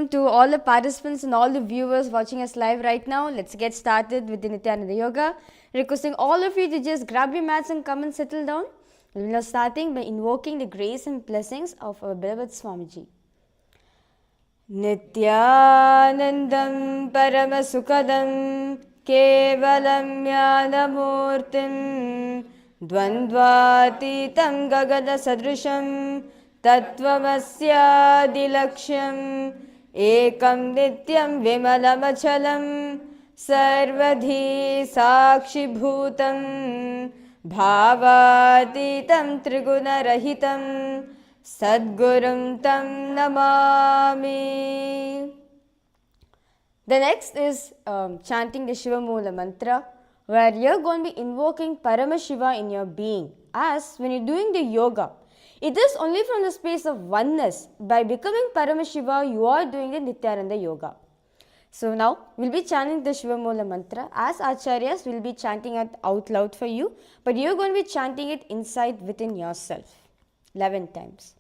To all the participants and all the viewers watching us live right now, let's get started with the Nithyananda Yoga. Requesting all of you to just grab your mats and come and settle down. We will now starting by invoking the grace and blessings of our beloved Swamiji. Nithyanandam Paramasukadam Kevalam Jnanamurtim Dvandvatitam Gagana Sadrisham Tattvamasyadilaksham Ekam Nityam Vimalamachalam Sarvadhi Sakshibhutam Bhavatitam Trigunarahitam Sadgurum Tam Namami. The next is chanting the Shiva Mula mantra, where you're going to be invoking Paramashiva in your being. As when you're doing the yoga, it is only from the space of oneness. By becoming Paramashiva, you are doing the Nithyananda Yoga. So now, we'll be chanting the Shiva Mula mantra. As Acharyas, we'll be chanting it out loud for you, but you're going to be chanting it inside within yourself. 11 times.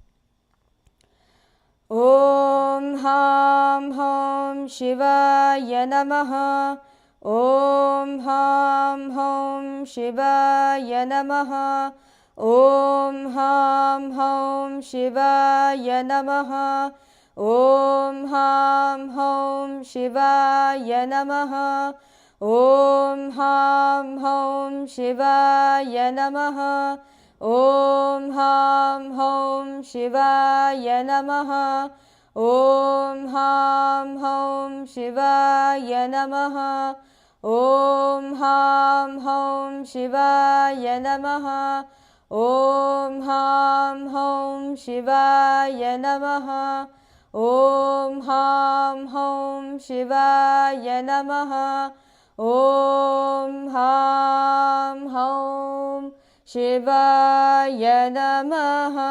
Om Ham Hom Shivaya Namaha. Om Ham Hom Shivaya Namaha. Om Ham Hom Shivaya Namaha. Om Ham Hom Shivaya Namaha. Om Ham Hom Shivaya Namaha. Om Ham Hom Shivaya Namaha. Om Ham Hom Shivaya Namaha. Om Ham Hom Shivaya Namaha. Om Ham Hom Shivaya Namaha. Om Ham Hom Shivaya Namaha. Om Ham Hom Shivaya Namaha.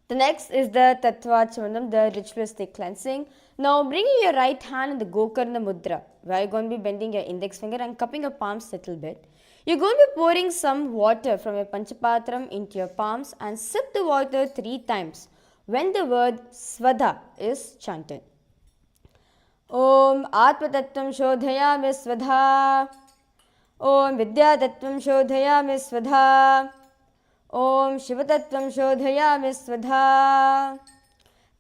The next is the Tattvachmanam, the ritualistic cleansing. Now bringing your right hand in the Gokarna Mudra, where you're going to be bending your index finger and cupping your palms a little bit. You're going to be pouring some water from your Panchapatram into your palms and sip the water 3 times when the word Svadha is chanted. Om Atma Tattvam Shodhayami Svadha. Om Vidya Tattvam Shodhayami Svadha. Om Shiva Tattvam Shodhayami Svadha.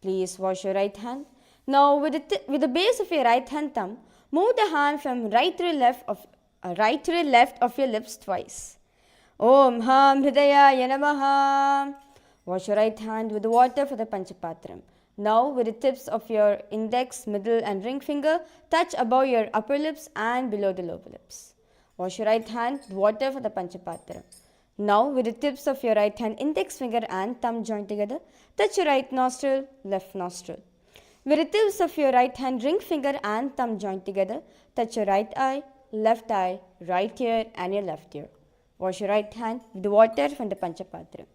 Please wash your right hand. Now with the base of your right hand thumb, move the hand from right to left of your lips twice. Om Ham Hridayaya Namaha. Wash your right hand with the water for the Panchapatram. Now with the tips of your index, middle and ring finger, touch above your upper lips and below the lower lips. Wash your right hand with water for the Panchapatram. Now with the tips of your right hand, index finger and thumb joined together, touch your right nostril, left nostril. With the tips of your right hand, ring finger and thumb joined together, touch your right eye, right ear and your left ear. Wash your right hand with the water from the Panchapatram.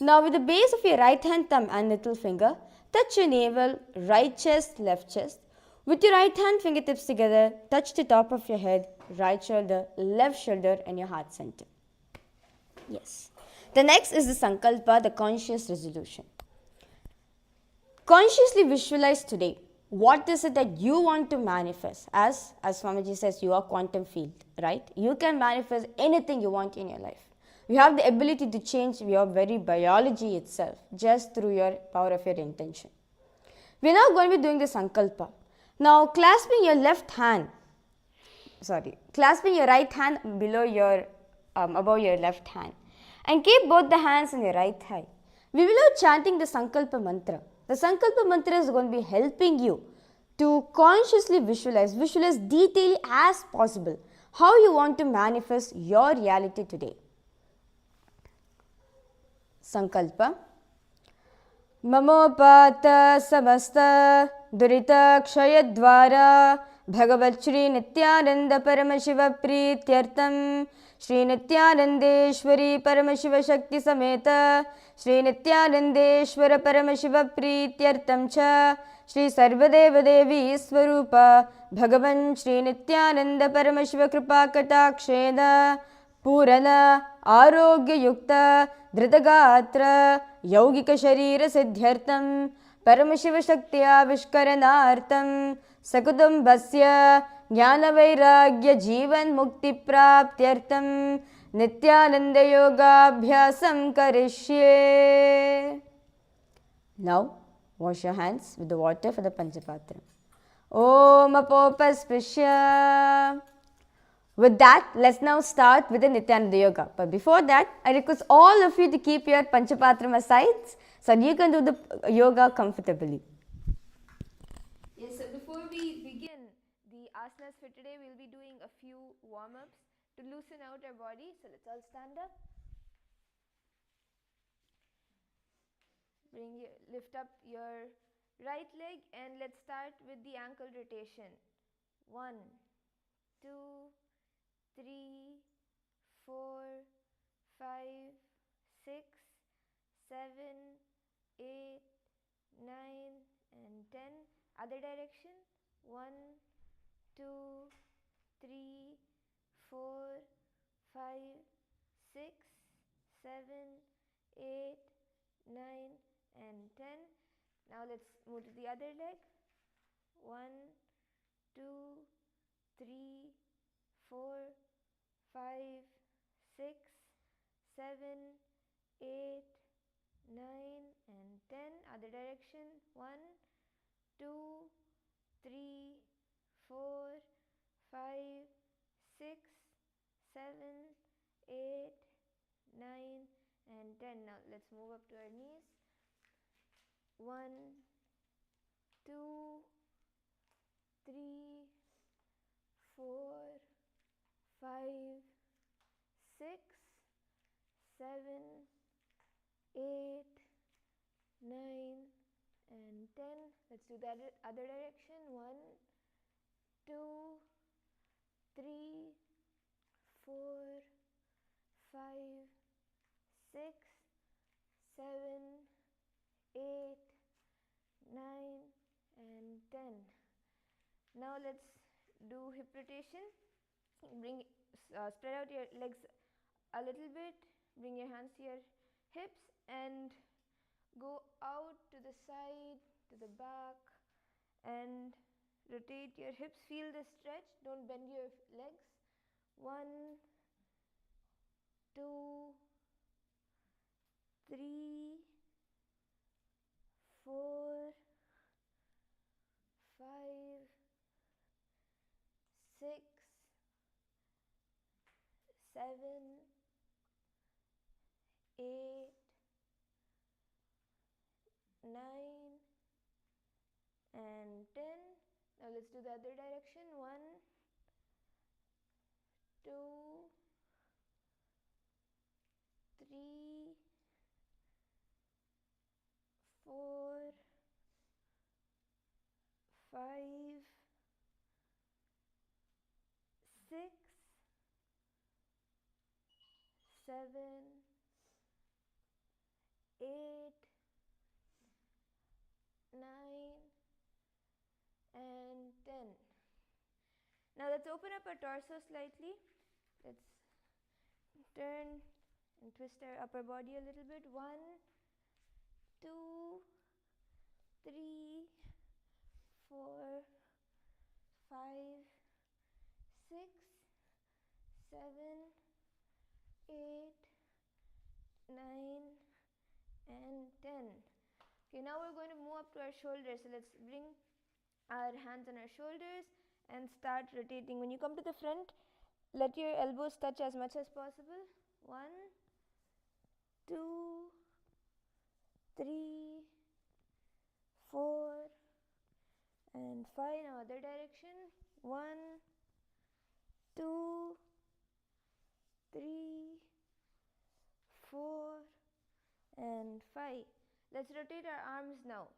Now with the base of your right hand thumb and little finger, touch your navel, right chest, left chest. With your right hand fingertips together, touch the top of your head, right shoulder, left shoulder and your heart center. Yes. The next is the Sankalpa, the conscious resolution. Consciously visualize today. What is it that you want to manifest? As Swamiji says, you are quantum field, right? You can manifest anything you want in your life. You have the ability to change your very biology itself just through your power of your intention. We are now going to be doing the Sankalpa. Now clasping your right hand below your above your left hand and keep both the hands in your right thigh. We will be chanting the Sankalpa mantra. The Sankalpa mantra is going to be helping you to consciously visualize detail as possible how you want to manifest your reality today. Sankalpa. Mamopata samasta durita kshayadvara Bhagavat Shri Nithyananda Paramashiva Prityartam Shri Nithyanandeshwari Paramashiva Shakti Sameta Shri Nithyanandeshwara Paramashiva Prityartam Cha Shri Sarvadeva Devi Swarupa Bhagavan Shri Nithyananda Paramashiva Kripa Katakshena Purana Arogya Yukta Dhritagatra Yaugika Sharira Siddhyartam परमशिवशक्त्या विष्करणार्थं सकुटुम्बस्य ज्ञानवैराग्यजीवन्मुक्तिप्राप्त्यर्थं नित्यानन्दयोगाभ्यासं करिष्ये. Now wash your hands with the water for the Panchapatra. Om Apopasprisya. With that, let's now start with the Nithyananda Yoga. But before that, I request all of you to keep your Panchapatram aside so you can do the yoga comfortably. Yes, so before we begin the asanas for today, we'll be doing a few warm-ups to loosen out our body. So let's all stand up. Lift up your right leg and let's start with the ankle rotation. 1, 2, 3, 4, 5, 6, 7, 8, 9 and 10. Other direction. 1, 2, 3, 4, 5, 6, 7, 8, 9 and 10. Now let's move to the other leg. 1, 2, 3, 4, 5, 6, 7, 8, 9 and 10. Other direction. 1, 2, 3, 4, 5, 6, 7, 8, 9 and 10. Now let's move up to our knees. 1, 2, 3, 4, 5, 6, 7, 8, 9 and 10. Let's do that other direction. 1, 2, 3, 4, 5, 6, 7, 8, 9 and 10. Now let's do hip rotation. Spread out your legs a little bit. Bring your hands to your hips and go out to the side, to the back and rotate your hips. Feel the stretch. Don't bend your legs. 1, 2, 3, 4, 5, 6, 7, 8, 9 and 10. Now let's do the other direction. 1, 2, 3, 4, 5, 6, 7, 8, 9 and 10. Now let's open up our torso slightly. Let's turn and twist our upper body a little bit. 1, 2, 3, 4, 5, 6, 7, 8, 9 and 10. Okay, now we're going to move up to our shoulders. So let's bring our hands on our shoulders and start rotating. When you come to the front, let your elbows touch as much as possible. 1, 2, 3, 4 and 5. Now other direction. 1, 2, 3, 4 and 5. Let's rotate our arms now.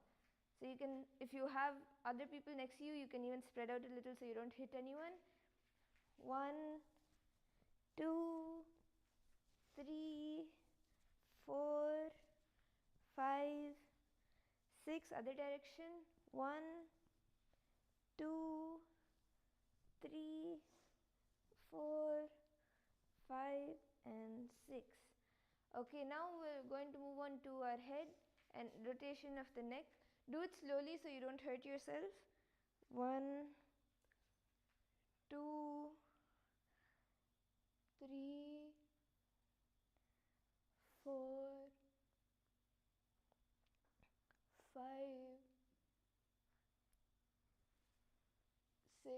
So you can, if you have other people next to you, you can even spread out a little so you don't hit anyone. 1, 2, 3, 4, 5, 6. Other direction. 1, 2, 3, 4, 5 and 6. Okay, now we're going to move on to our head and rotation of the neck. Do it slowly so you don't hurt yourself. 1, 2, 3, 4, 5, 6,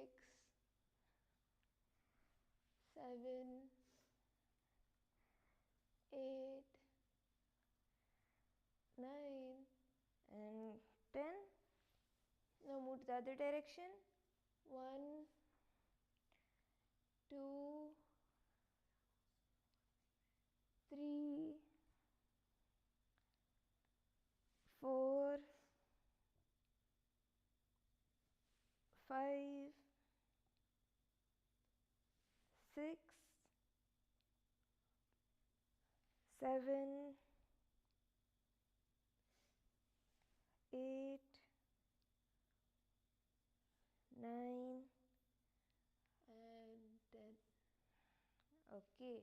7, 8, 9, and 10. Now move to the other direction. 1, 2, 3, 4, 5, 6, 7, 8, 9, and 10. Okay.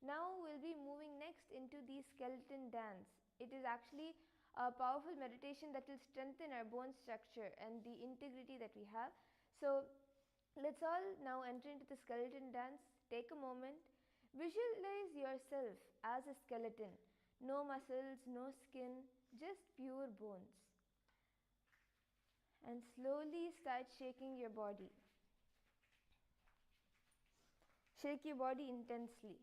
Now we'll be moving next into the skeleton dance. It is actually a powerful meditation that will strengthen our bone structure and the integrity that we have. So let's all now enter into the skeleton dance. Take a moment. Visualize yourself as a skeleton. No muscles, no skin, just pure bones. And slowly start shaking your body. Shake your body intensely.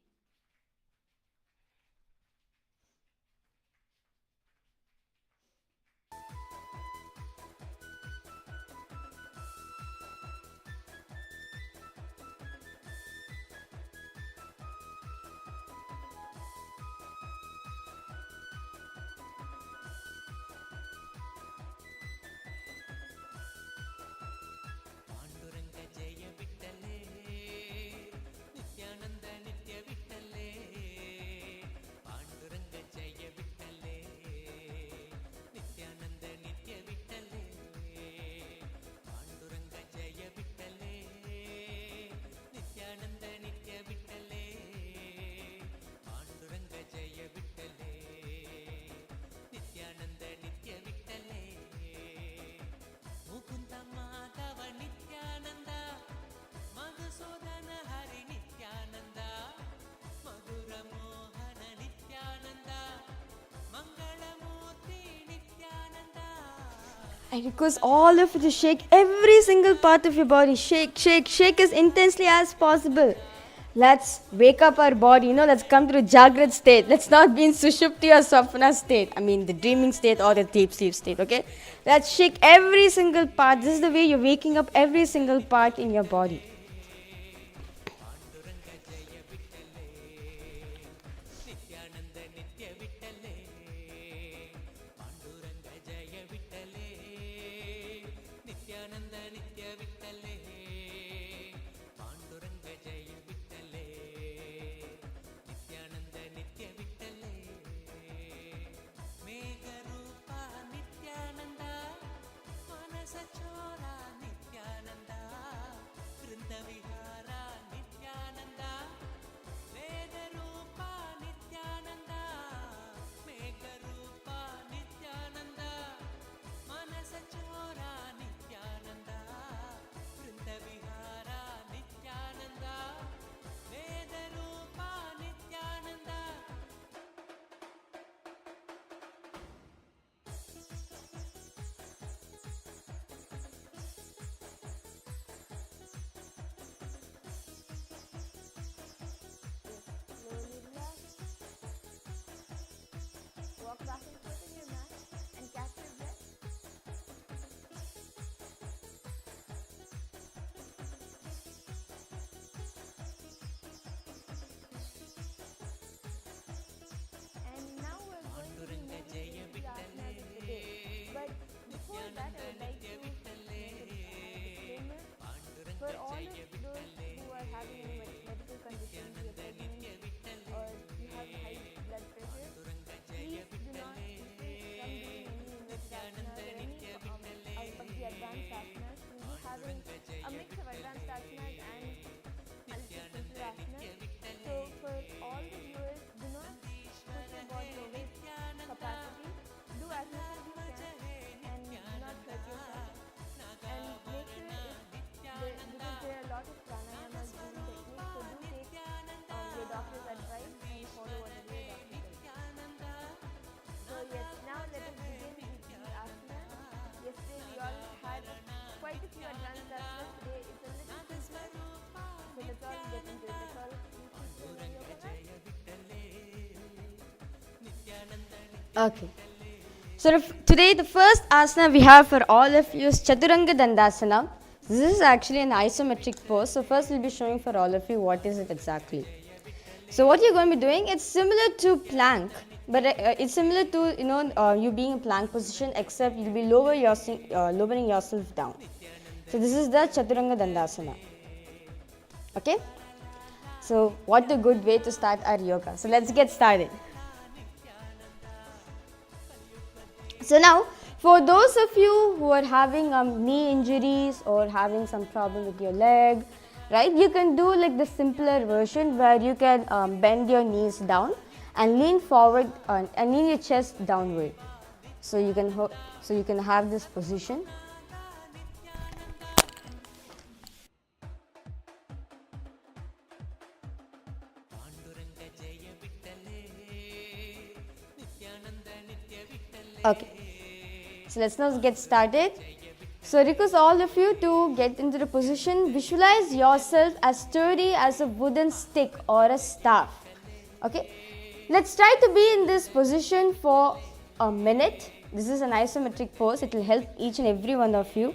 I request all of you to shake every single part of your body. Shake, shake, shake as intensely as possible. Let's wake up our body. Let's come to the Jagrat state. Let's not be in Sushupti or Swapna state. I mean, the dreaming state or the deep sleep state, okay? Let's shake every single part. This is the way you're waking up every single part in your body. Okay. So today the first asana we have for all of you is Chaturanga Dandasana. This is actually an isometric pose. So first we'll be showing for all of you what is it exactly. So what you're going to be doing, it's similar to plank, but it's similar to you being in plank position, except you'll be lowering yourself down. So this is the Chaturanga Dandasana. Okay. So what a good way to start our yoga. So let's get started. So now, for those of you who are having knee injuries or having some problem with your leg, right, you can do like the simpler version where you can bend your knees down and lean forward and lean your chest downward. So you can have this position. Okay. So let's now get started. So request all of you to get into the position. Visualize yourself as sturdy as a wooden stick or a staff. Okay. Let's try to be in this position for a minute. This is an isometric pose. It will help each and every one of you.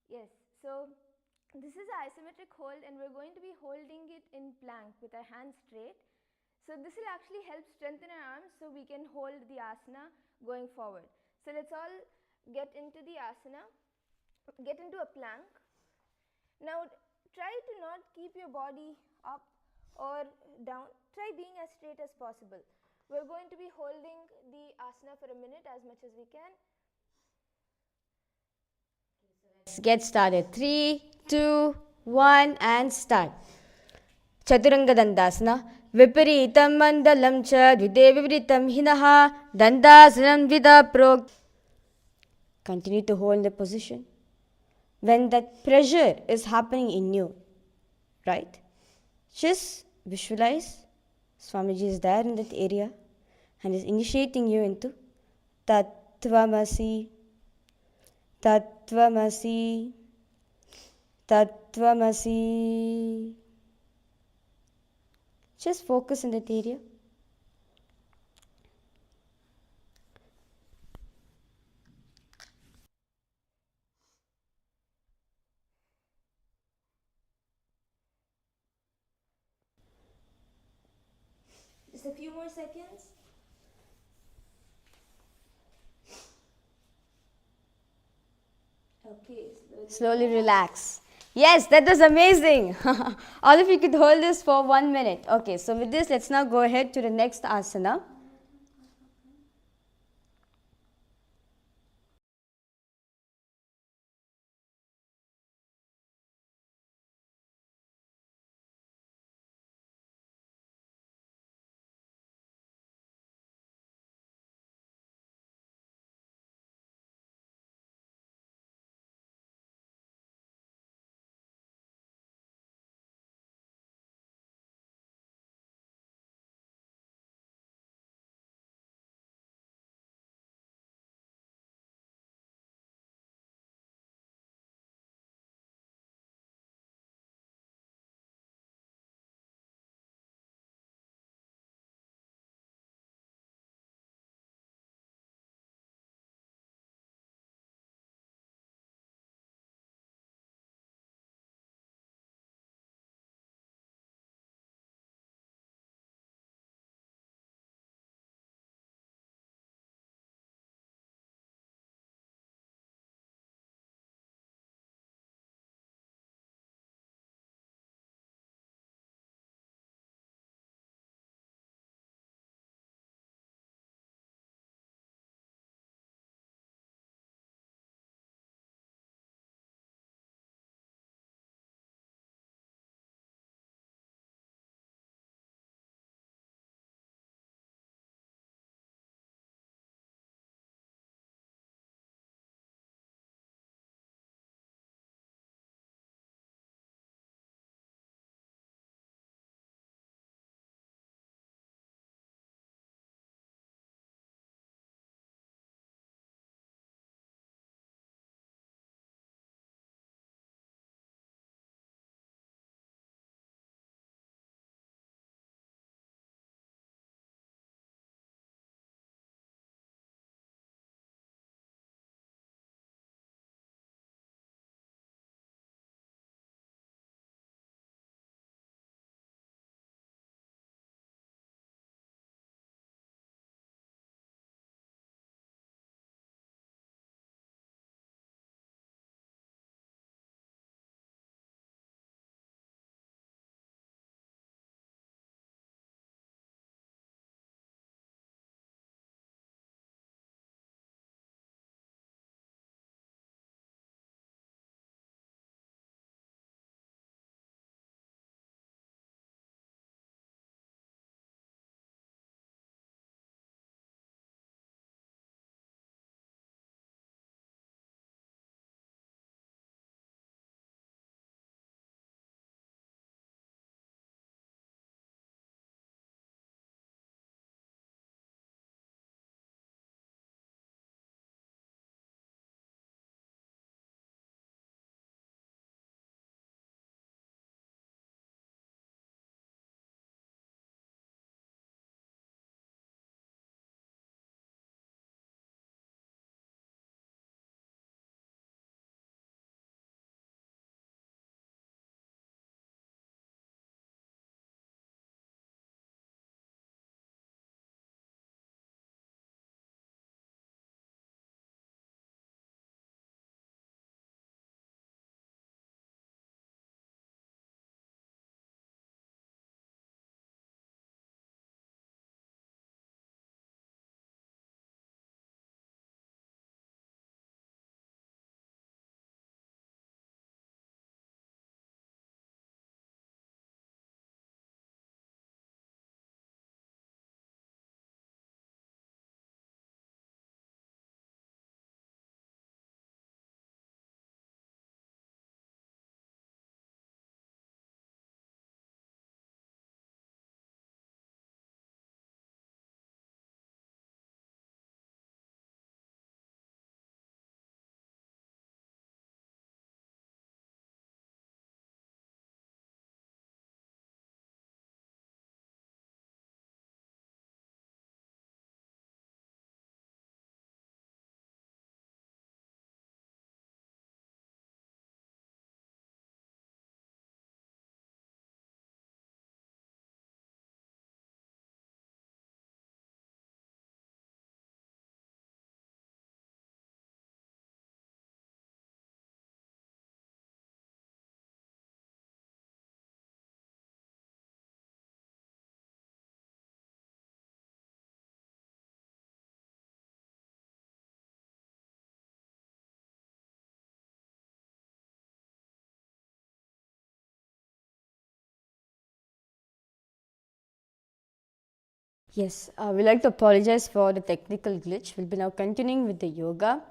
Yes, so this is an isometric hold and we're going to be holding it in plank with our hands straight. So this will actually help strengthen our arms so we can hold the asana going forward. So let's all get into the asana, get into a plank. Now try to not keep your body up or down, try being as straight as possible. We're going to be holding the asana for a minute as much as we can. Let's get started. 3, 2, 1 and start. Chaturanga Dandasana. Viparitam mandalam cha dvide vivritam hinaha dandasanam dvida prog. Continue to hold the position. When that pressure is happening in you, right? Just visualize Swamiji is there in that area and is initiating you into Tattvamasi, Tattvamasi, Tattvamasi. Just focus in that area. Just a few more seconds. Okay, slowly relax. Yes, that was amazing. All of you could hold this for 1 minute. Okay, so with this, let's now go ahead to the next asana. Yes, we like to apologize for the technical glitch. We'll be now continuing with the yoga.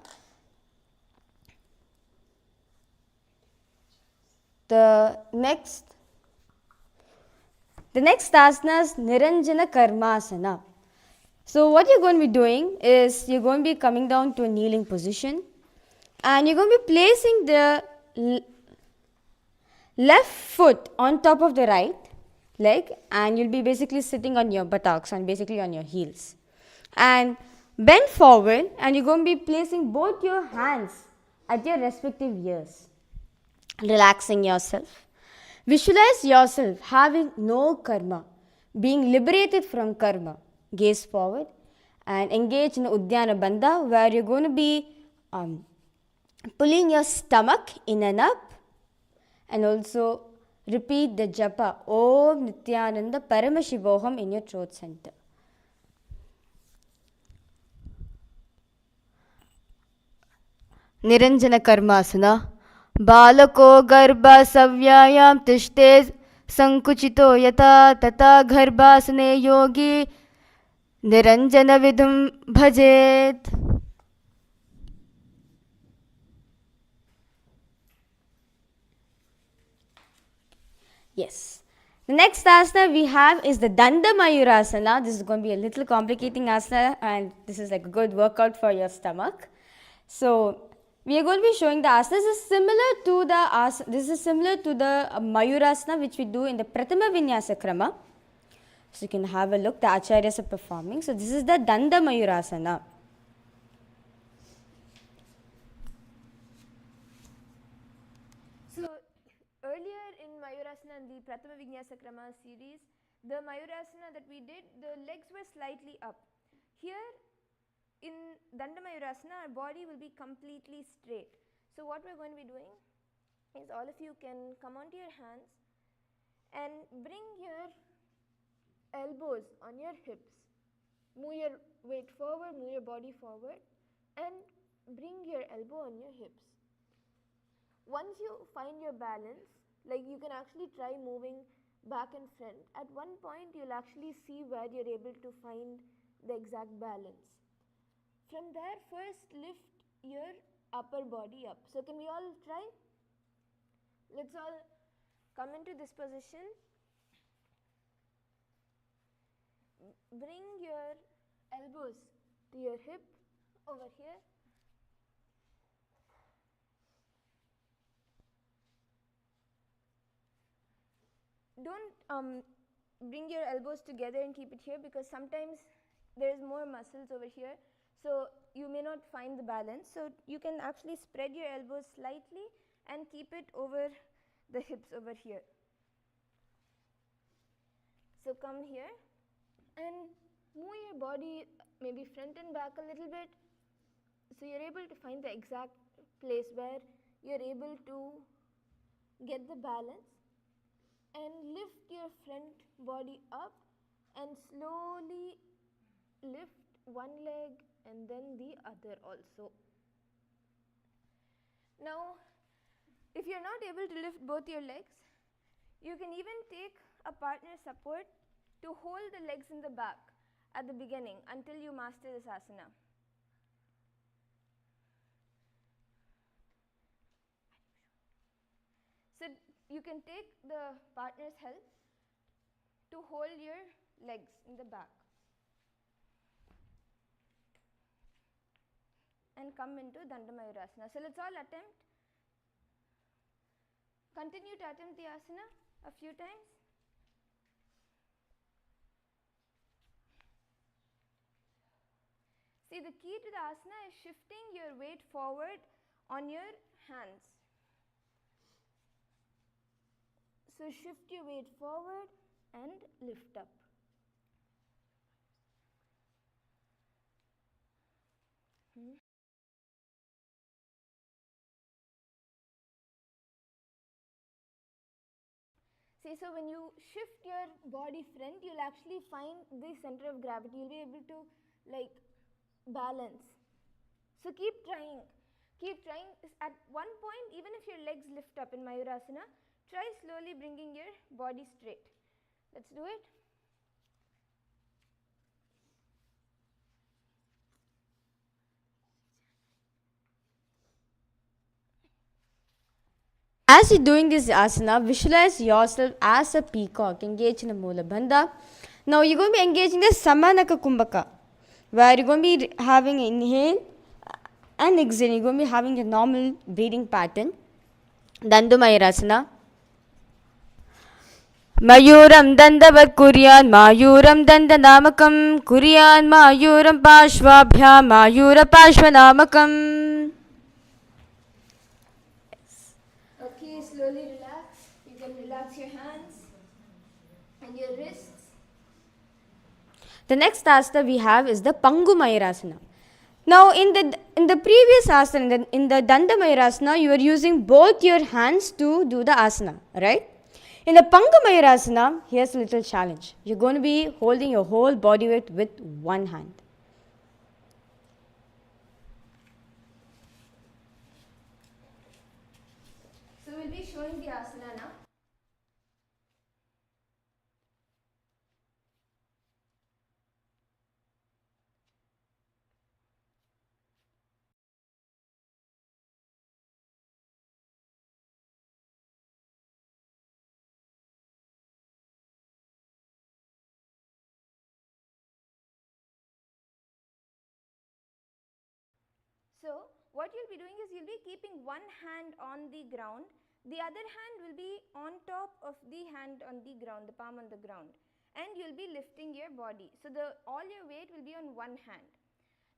The next asana is Niranjana Karmasana. So what you're going to be doing is you're going to be coming down to a kneeling position, and you're going to be placing the left foot on top of the right leg, and you'll be basically sitting on your buttocks and basically on your heels. And bend forward, and you're going to be placing both your hands at your respective ears, relaxing yourself. Visualize yourself having no karma, being liberated from karma. Gaze forward and engage in Uddiyana Bandha, where you're going to be pulling your stomach in and up, and also repeat the japa Om Nithyananda Paramashivoham in your throat center. Niranjana Karmasana. Balako garba savyayam tishte sankuchito yata tata garbhasane yogi niranjana vidhum bhajet. Yes. The next asana we have is the Danda Mayurasana. This is going to be a little complicating asana, and this is like a good workout for your stomach. So we are going to be showing the asana. This is similar to the Mayurasana which we do in the Trithiya Vinyasa Krama. So you can have a look. The acharyas are performing. So this is the Danda Mayurasana. So earlier in Mayurasana and the Pratama Vinyasa Krama series, the Mayurasana that we did, the legs were slightly up. Here in Danda Mayurasana, our body will be completely straight. So what we're going to be doing is all of you can come onto your hands and bring your elbows on your hips. Move your weight forward, move your body forward, and bring your elbow on your hips. Once you find your balance, like you can actually try moving back and front. At one point, you'll actually see where you're able to find the exact balance. From there, first lift your upper body up. So can we all try? Let's all come into this position. Bring your elbows to your hip over here. Don't bring your elbows together and keep it here, because sometimes there's more muscles over here, so you may not find the balance. So you can actually spread your elbows slightly and keep it over the hips over here. So come here and move your body maybe front and back a little bit, so you're able to find the exact place where you're able to get the balance, and lift your front body up and slowly lift one leg and then the other also. Now, if you're not able to lift both your legs, you can even take a partner support to hold the legs in the back at the beginning until you master this asana. So you can take the partner's help to hold your legs in the back and come into Danda Mayurasana. So let's all attempt. Continue to attempt the asana a few times. See, the key to the asana is shifting your weight forward on your hands. So shift your weight forward and lift up. See, so when you shift your body front, you'll actually find the center of gravity. You'll be able to like balance. So keep trying. Keep trying. At one point, even if your legs lift up in Mayurasana, try slowly bringing your body straight. Let's do it. As you're doing this asana, visualize yourself as a peacock, engage in a Mula Bandha. Now you're going to be engaging the Samanaka Kumbhaka, where you're going to be having inhale and exhale. You're going to be having a normal breathing pattern. Dandamayurasana. Mayuram dandavat kuryan mayuram dandanamakam kuryan mayuram pashvabhyam mayura pashvanamakam. Okay, slowly relax. You can relax your hands and your wrists. The next asana we have is the Pangu Mayurasana. Now in the previous asana, in the Danda Mayurasana, you are using both your hands to do the asana, right? In the Pangu Mayurasana, here's a little challenge. You're going to be holding your whole body weight with one hand. So we'll be showing the asana now. So what you'll be doing is you'll be keeping one hand on the ground, the other hand will be on top of the hand on the ground, the palm on the ground, and you'll be lifting your body. So all your weight will be on one hand.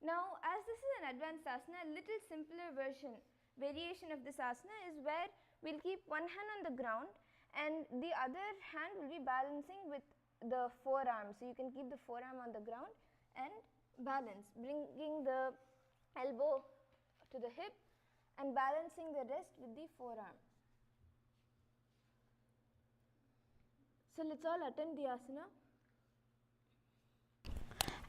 Now as this is an advanced asana, a little simpler variation of this asana is where we'll keep one hand on the ground and the other hand will be balancing with the forearm. So you can keep the forearm on the ground and balance, bringing the elbow to the hip and balancing the wrist with the forearm. So let's all attempt the asana.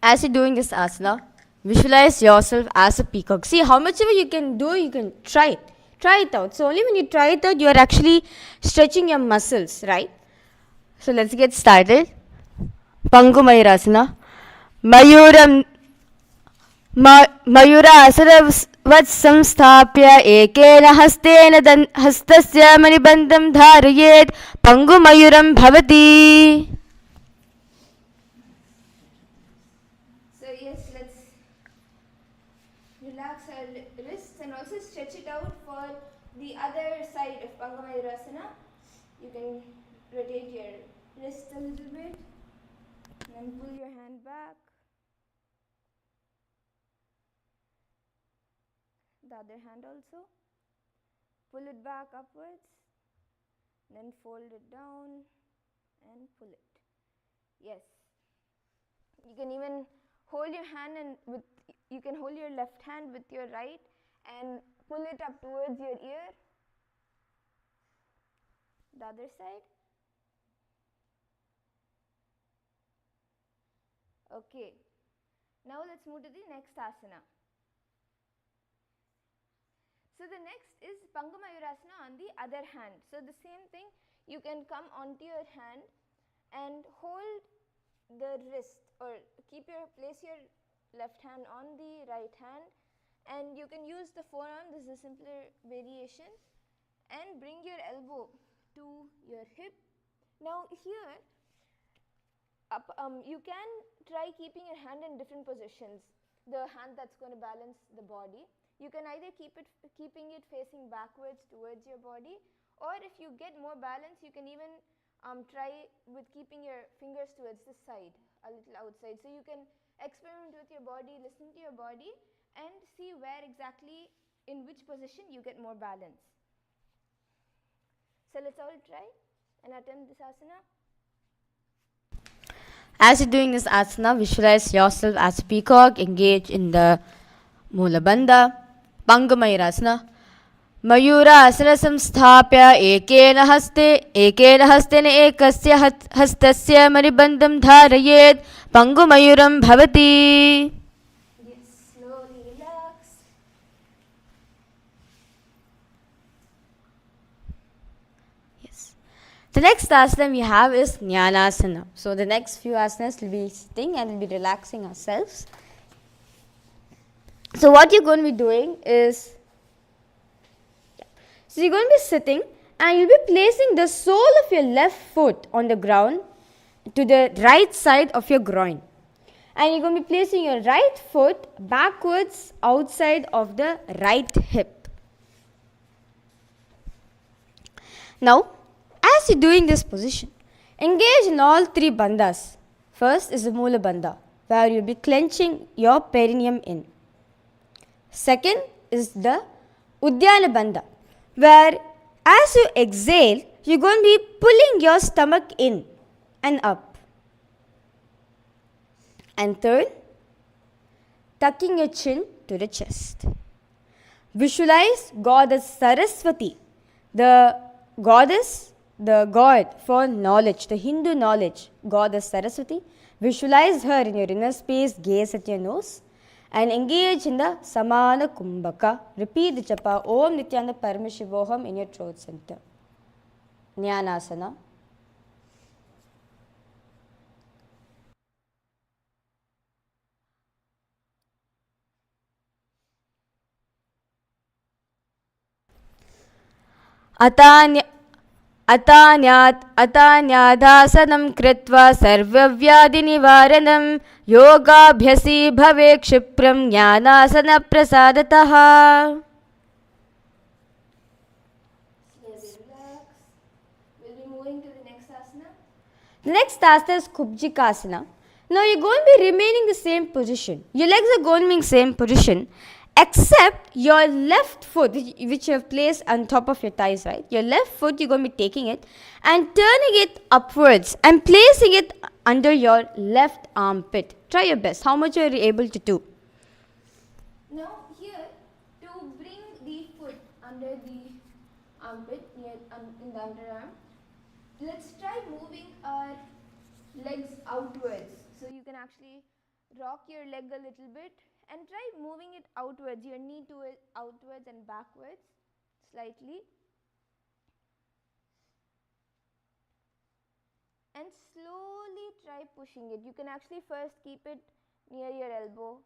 As you're doing this asana, visualize yourself as a peacock. See, how much ever you can do, you can try it. Try it out. So only when you try it out, you are actually stretching your muscles, right? So let's get started. Pangu Mayurasana. Mayuram मयूरासुरवत् संस्थाप्य एकेन हस्तेन हस्तस्य मणिबन्धं धारयेत् पंगुमयूरं भवति. So yes, let's relax our wrists and also stretch it out for the other side of Pangumayurasana. You can rotate your wrist a little bit and then pull your hand back. The other hand also. Pull it back upwards, then fold it down and pull it. Yes. You can even hold your hand and you can hold your left hand with your right and pull it up towards your ear. The other side. Okay. Now let's move to the next asana. So the next is Pangumayurasana on the other hand. So the same thing, you can come onto your hand and hold the wrist or place your left hand on the right hand and you can use the forearm, this is a simpler variation, and bring your elbow to your hip. Now here, you can try keeping your hand in different positions, the hand that's going to balance the body. You can either keeping it facing backwards towards your body, or if you get more balance, you can even try with keeping your fingers towards the side, a little outside. So you can experiment with your body, listen to your body and see where exactly, in which position you get more balance. So let's all try and attempt this asana. As you're doing this asana, visualize yourself as a peacock, engage in the Mula Bandha. Pangumayurasana. मयूरासुर संस्थाप्य एकेन हस्तेन एकस्य हस्तस्य मणिबन्धं धारयेत् पंगुमयूरं भवति. Yes, slowly relax. Yes. The next asana we have is Jnanasana. So the next few asanas will be sitting and we'll be relaxing ourselves. So what you're going to be doing is, so you're going to be sitting and you'll be placing the sole of your left foot on the ground to the right side of your groin. And you're going to be placing your right foot backwards outside of the right hip. Now, as you're doing this position, engage in all three bandhas. First is the Mula Bandha, where you'll be clenching your perineum in. Second is the Udyana Bandha, where as you exhale, you're going to be pulling your stomach in and up. And third, tucking your chin to the chest. Visualize Goddess Saraswati, the goddess, the god for knowledge, the Hindu knowledge, Goddess Saraswati. Visualize her in your inner space, gaze at your nose, and engage in the Samana Kumbhaka. Repeat the japa Om Nithyananda Paramashivoham in your throat center. Jnanasana. अतान्यादासनं कृत्वा सर्वव्याधिनिवारणं योगाभ्यसी भवे क्षिप्रं ज्ञानासनप्रसादतः. The next asana is Kubjikasana. Now you're going to be remaining the same position. Your legs are going to be in the same position, except your left foot, which you have placed on top of your thighs, right? Your left foot, you're going to be taking it and turning it upwards and placing it under your left armpit. Try your best. How much are you able to do? Now here, to bring the foot under the armpit, in the underarm, let's try moving our legs outwards. So you can actually rock your leg a little bit and try moving it outwards, your knee to it outwards and backwards slightly. And slowly try pushing it. You can actually first keep it near your elbow,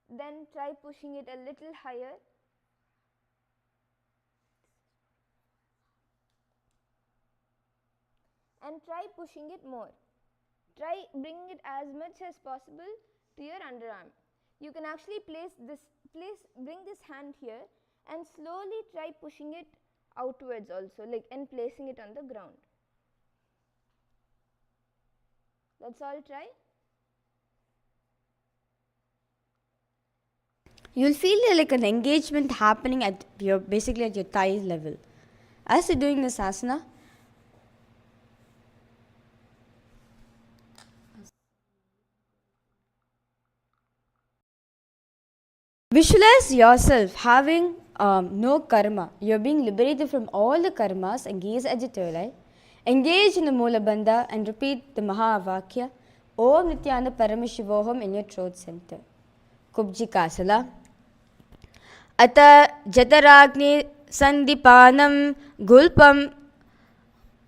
then try pushing it a little higher. And try pushing it more. Try bringing it as much as possible to your underarm. You can actually bring this hand here and slowly try pushing it outwards also, and placing it on the ground. Let's all try. You'll feel like an engagement happening at your thigh level. As you're doing this asana, visualize yourself having no karma. You're being liberated from all the karmas and gaze at your third eye. Engage in the Mula Bandha and repeat the Mahavakya Om Nithyananda Paramashivoham in your throat center. Kubjikasana. Ata Jataragni Sandipanam Gulpam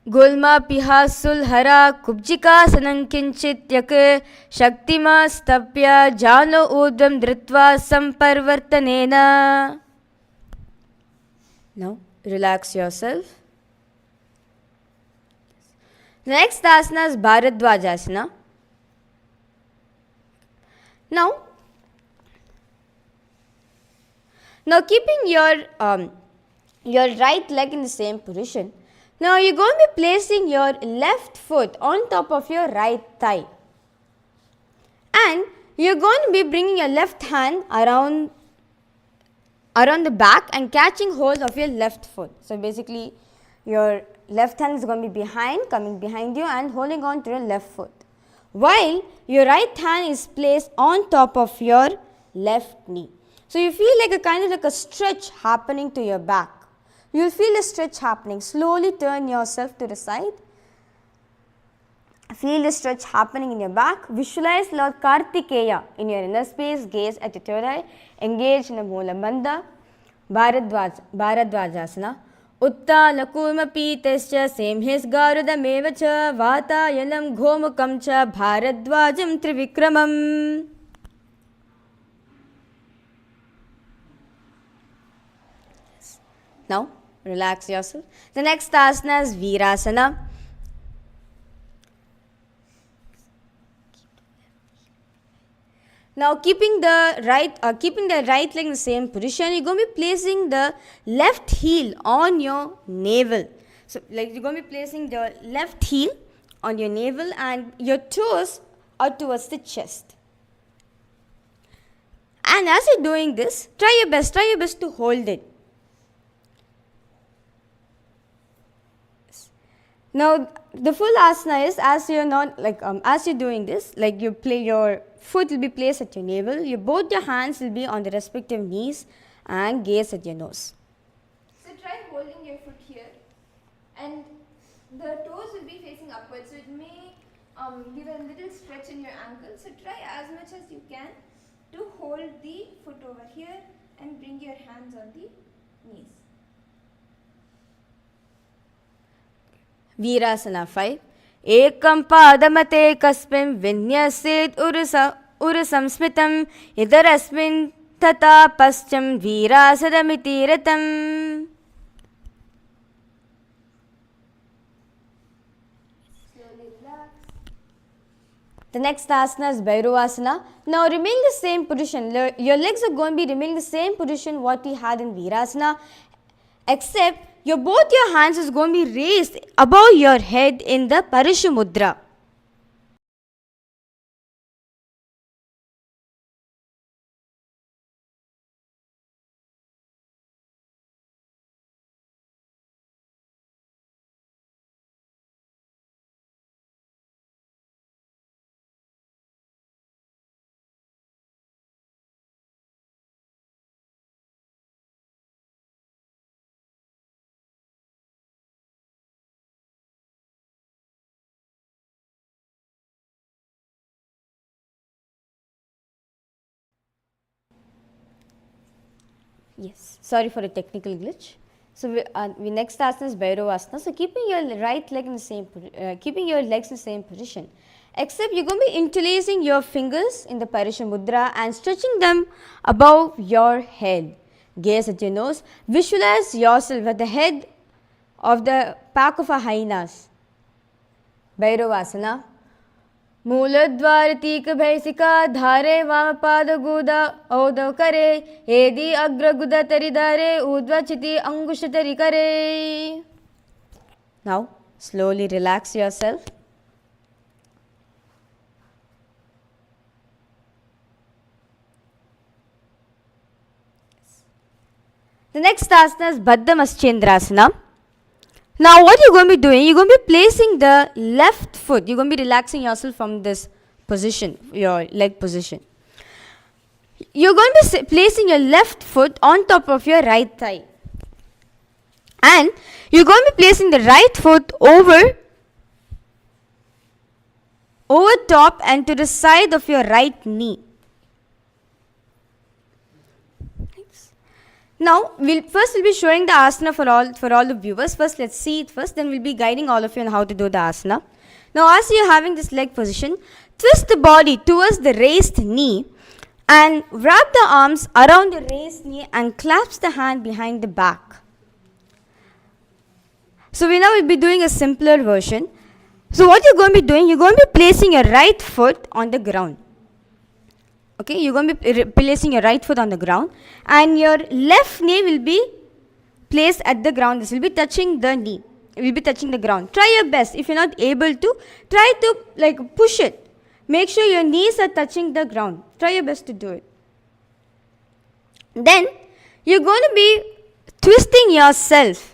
Gulma Pihasul Hara Kubjikasanam Kinchit Yak Shaktima Stapya Jano Udam Dritva Samparvartanena. Now relax yourself. The next asana is Bharadwajasana. Now keeping your right leg in the same position, now you're going to be placing your left foot on top of your right thigh. And you're going to be bringing your left hand around the back and catching hold of your left foot. So basically, your left hand is going to be coming behind you and holding on to your left foot, while your right hand is placed on top of your left knee. So you feel like a stretch happening to your back. You'll feel a stretch happening. Slowly turn yourself to the side. Feel the stretch happening in your back. Visualize Lord Kartikeya in your inner space. Gaze at your third eye. Engage in the Mula Bandha. Bharadwajasana. Uttalakurma Pitascha Semhis Garudamevacha Vatayanam Ghomukam Cha Bharadwajam Trivikramam. Now Relax yourself. The next asana is Virasana. Now keeping the right leg in the same position, you're going to be placing the left heel on your navel. So like you're going to be placing the left heel on your navel and your toes are towards the chest. And as you're doing this, try your best to hold it. Now the full asana is as you're doing this, like your foot will be placed at your navel, both your hands will be on the respective knees and gaze at your nose. So try holding your foot here, and the toes will be facing upwards, so it may give a little stretch in your ankle. So try as much as you can to hold the foot over here and bring your hands on the knees. Virasana 5. Ekam padamate kasmin vinyaset urusam smitam idarasmin tata pascham virasadamiti ratam. Slowly relax. The next asana is Bhairavasana. Now remain the same position. Your legs are going to be remaining the same position what we had in Virasana, except both your hands is going to be raised above your head in the Parishu Mudra. Yes, sorry for a technical glitch. So we next asana is Bhairavasana. So keeping your right leg in the same keeping your legs in the same position, except you're going to be interlacing your fingers in the Parisha Mudra and stretching them above your head. Gaze at your nose. Visualize yourself at the head of the pack of a hyenas. Bhairavasana. मूलद्वारतीक भैसिका धारे वामपाद गुदा औदव करे एदी अग्रगुदा तरी धारे ऊर्ध्वचिति अंगुश तरी करे. Now slowly relax yourself. The next asana is Baddha Maschendrasana. Now what you're going to be doing, you're going to be placing the left foot, you're going to be relaxing yourself from this position, your leg position. You're going to be placing your left foot on top of your right thigh. And you're going to be placing the right foot over top and to the side of your right knee. Now, we'll be showing the asana for all the viewers. First, let's see it first. Then we'll be guiding all of you on how to do the asana. Now, as you're having this leg position, twist the body towards the raised knee and wrap the arms around the raised knee and clasp the hand behind the back. So, we'll be doing a simpler version. So, what you're going to be doing, you're going to be placing your right foot on the ground. Okay, you're going to be placing your right foot on the ground and your left knee will be placed at the ground. This will be touching the knee. It will be touching the ground. Try your best. If you're not able to, try to push it. Make sure your knees are touching the ground. Try your best to do it. Then you're going to be twisting yourself.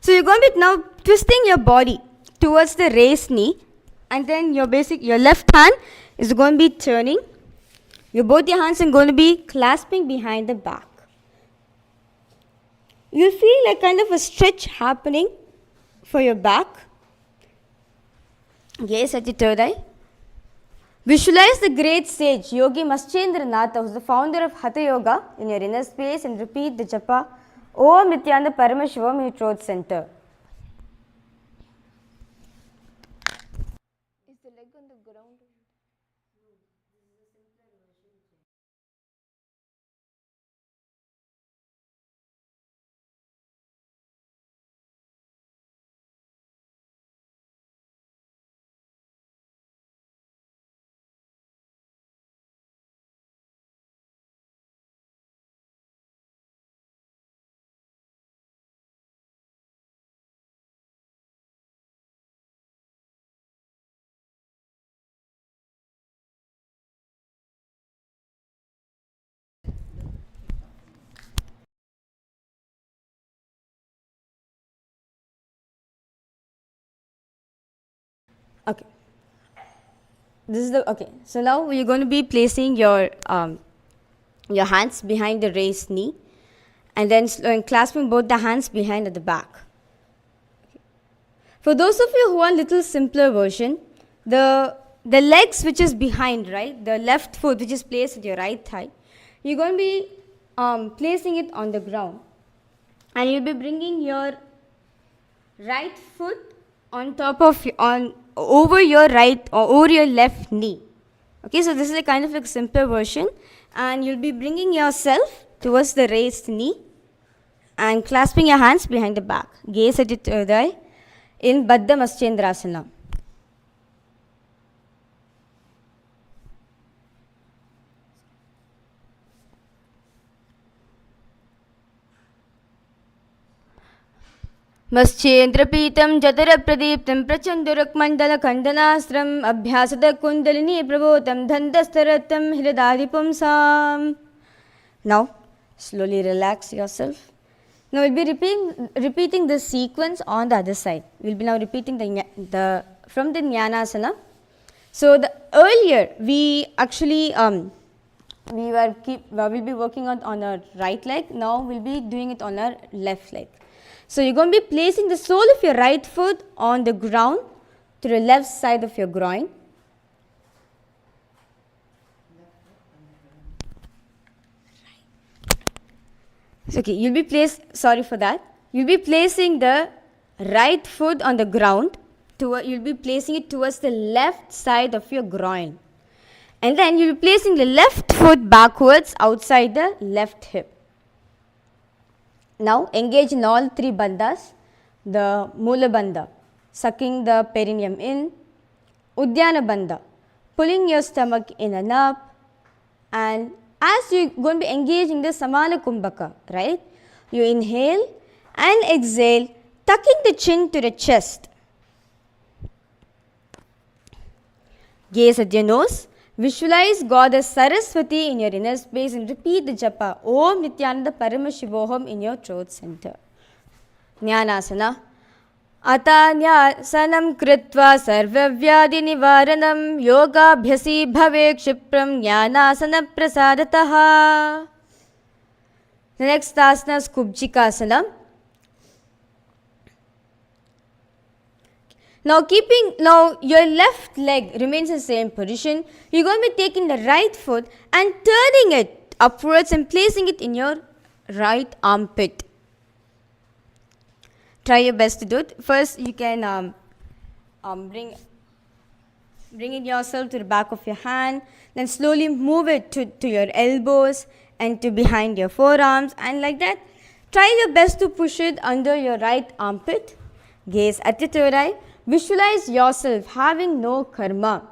So you're going to be now twisting your body towards the raised knee. And then your left hand is going to be turning. Both your hands are going to be clasping behind the back. You'll feel like kind of a stretch happening for your back. Gaze at your third eye. Visualize the great sage Yogi Maschendranath, who is the founder of Hatha Yoga, in your inner space and repeat the japa Om Nithyananda Paramashivam in your throat center. Is the leg on the ground? Okay. This is the, okay. So now you're going to be placing your hands behind the raised knee, and then clasping both the hands behind at the back. For those of you who want little simpler version, the legs which is behind, right, the left foot which is placed at your right thigh, you're going to be placing it on the ground, and you'll be bringing your right foot on top of over your right or over your left knee. Okay, so this is a kind of a simpler version, and you'll be bringing yourself towards the raised knee and clasping your hands behind the back. Gaze at it in Baddha Maschendrasana. मश्चेन्द्रपीतं जठरप्रदीप्तं प्रचण्डरुक्मण्डलखण्डनास्त्रम् अभ्यासदकुण्डलिनी प्रबोधं धन्दस्तरतं हृदादिपुंसाम्. Now, slowly relax yourself. Now we'll be repeating this sequence on the other side. We'll be now repeating the from the Jnanasana. So the earlier we actually we'll be working on our right leg. Now we'll be doing it on our left leg. So you're going to be placing the sole of your right foot on the ground to the left side of your groin. Okay, you'll be You'll be placing the right foot on the ground. You'll be placing it towards the left side of your groin. And then you'll be placing the left foot backwards outside the left hip. Now engage in all three bandhas. The Mula Bandha, sucking the perineum in. Udyana Bandha, pulling your stomach in and up. And as you're going to be engaging the Samana Kumbhaka, right? You inhale and exhale, tucking the chin to the chest. Gaze at your nose. Visualize Goddess Saraswati in your inner space and repeat the japa Om Nithyananda Paramashivoham in your throat center. Jnanasana. Atanyāsanam kritva sarvavyādi nivaranam yogabhyasi bhave kshipram jnanasana prasadataha. The next asana is Kubjikasana. Now your left leg remains in the same position. You're going to be taking the right foot and turning it upwards and placing it in your right armpit. Try your best to do it. First, you can bring it yourself to the back of your hand. Then slowly move it to your elbows and to behind your forearms, and like that. Try your best to push it under your right armpit. Gaze at the third eye. Visualize yourself having no karma,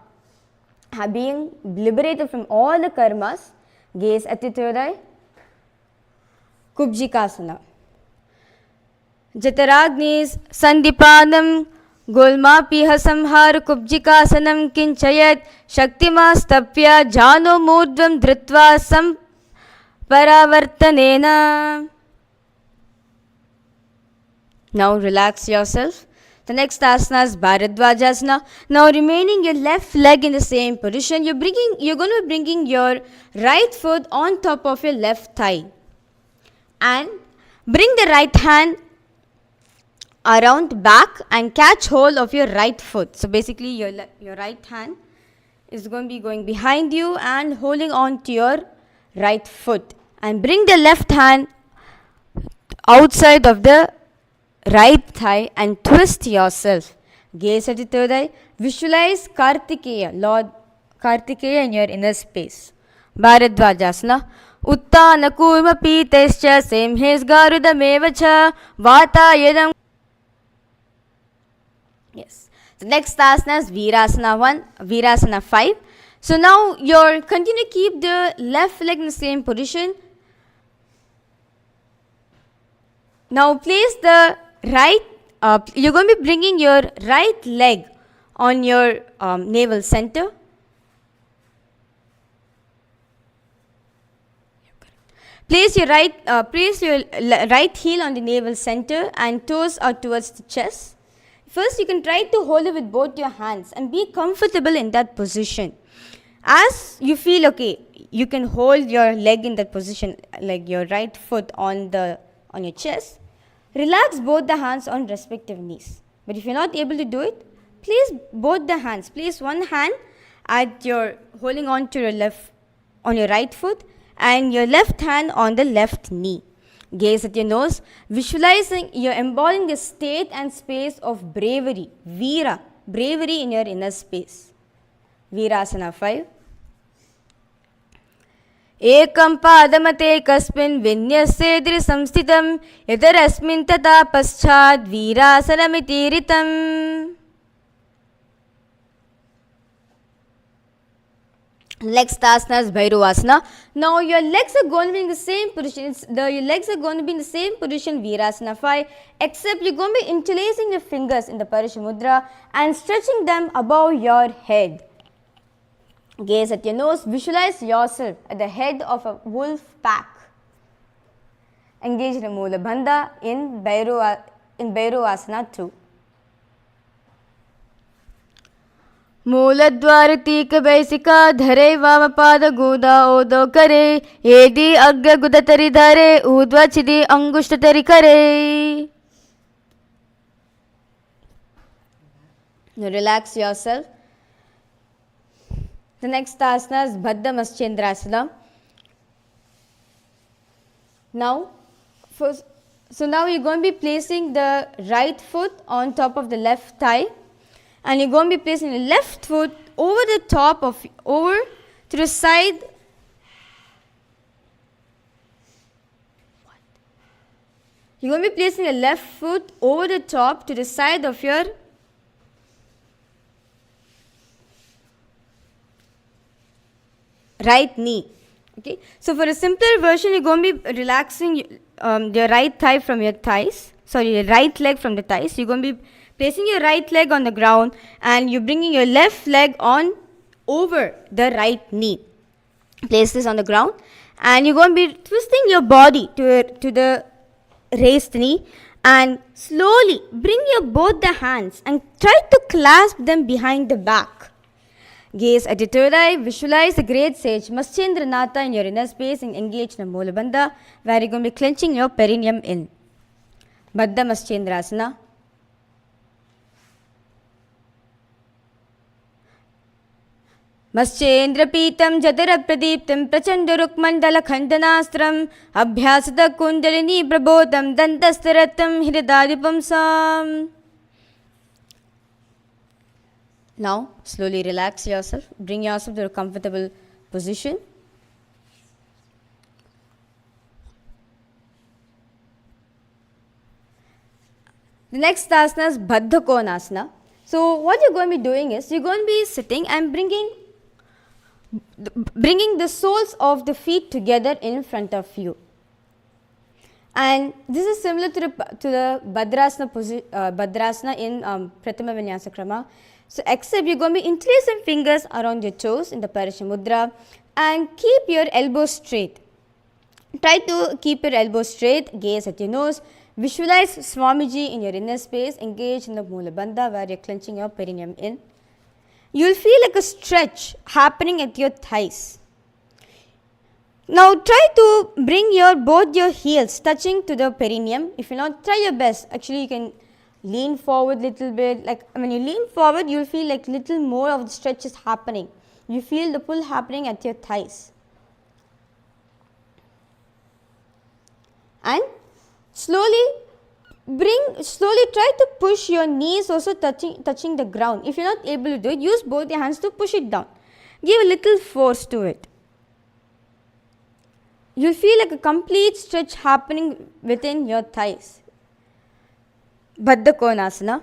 being liberated from all the karmas. Gaze at the third eye. Kubjikasana. Jataragnis Sandipanam Gulmapiha Samhar Kubjikasanam Kinchayat Shaktimastapya Jano Murdvam Dhritva Paravartanena. Now relax yourself. The next asana is Bharadwajasana. Now remaining your left leg in the same position, you're going to be bringing your right foot on top of your left thigh. And bring the right hand around back and catch hold of your right foot. So basically your right hand is going to be going behind you and holding on to your right foot. And bring the left hand outside of the right thigh and twist yourself. Gaze at the third eye. Visualize Kartikeya, Lord Kartikeya in your inner space. Bharadwajasana. Uttana kurma pitescha semhes garudamevacha vatayadam. Yes. The next asana is Virasana 1, Virasana 5. So now continue to keep the left leg in the same position. Now place the right, you're going to be bringing your right leg on your navel center. Place your right heel on the navel center and toes are towards the chest. First, you can try to hold it with both your hands and be comfortable in that position. As you feel okay, you can hold your leg in that position, like your right foot on your chest. Relax both the hands on respective knees. But if you're not able to do it, place both the hands. Place one hand at your holding on to your left on your right foot and your left hand on the left knee. Gaze at your nose, visualizing you're embodying a state and space of bravery, Veera, bravery in your inner space. Veerasana 5. एकं पादमते कस्मिन् विन्यस्येद्रि संस्थितं यतरस्मिन् तथा पश्चात् वीरासनमिति ऋतम्. Next asana is Bhairavasana. Now your legs are going to be in the same position. Your legs are going to be in the same position, Virasana 5, except you're going to be interlacing your fingers in the Parishamudra and stretching them above your head. Gaze at your nose. Visualize yourself at the head of a wolf pack. Engage in a Mula Bandha in Bhairavasana 2. मूलद्वारतीक बैसिका धरे वामपाद गुदा ओदो करे येदि अग्र गुदतरि धरे ऊर्ध्वछिदि अंगुष्ठतरि करे. Now relax yourself. The next asana is Baddha Maschendrasana. Now you're going to be placing the right foot on top of the left thigh. And you're going to be placing the left foot over to the side. You're going to be placing the left foot over the top to the side of your right knee. Okay. So for a simpler version, you're going to be relaxing your right thigh from your thighs. Sorry, your right leg from the thighs. You're going to be placing your right leg on the ground and you're bringing your left leg on over the right knee. Place this on the ground and you're going to be twisting your body to the raised knee and slowly bring both the hands and try to clasp them behind the back. Gaze at your third eye, visualize the great sage Maschendranatha in your inner space and engage in a Mula Bandha where you're going to be clenching your perineum in. Baddha Maschendrasana. मश्चेन्द्रपीतं जठरप्रदीप्तं प्रचण्डरुक्मण्डलखण्डनास्त्रम् अभ्यासतः kundalini प्रबोधं दन्तस्तरत्तं हृदादिपुंसाम्. Now slowly relax yourself. Bring yourself to a comfortable position. The next asana is Baddha Konasana. So what you're going to be doing is you're going to be sitting and bringing the soles of the feet together in front of you. And this is similar to the Bhadrasana in Trithiya Vinyasa Krama. So except you're going to be interlacing fingers around your toes in the Parishamudra and keep your elbows straight. Try to keep your elbows straight, gaze at your nose, visualize Swamiji in your inner space, engage in the Mula Bandha where you're clenching your perineum in. You'll feel like a stretch happening at your thighs. Now try to bring both your heels touching to the perineum. If you're not, try your best. Actually, you can lean forward a little bit. Like when you lean forward, you'll feel like little more of the stretch is happening. You feel the pull happening at your thighs. And slowly try to push your knees also touching the ground. If you're not able to do it, use both your hands to push it down. Give a little force to it. You'll feel like a complete stretch happening within your thighs. Baddha Konasana.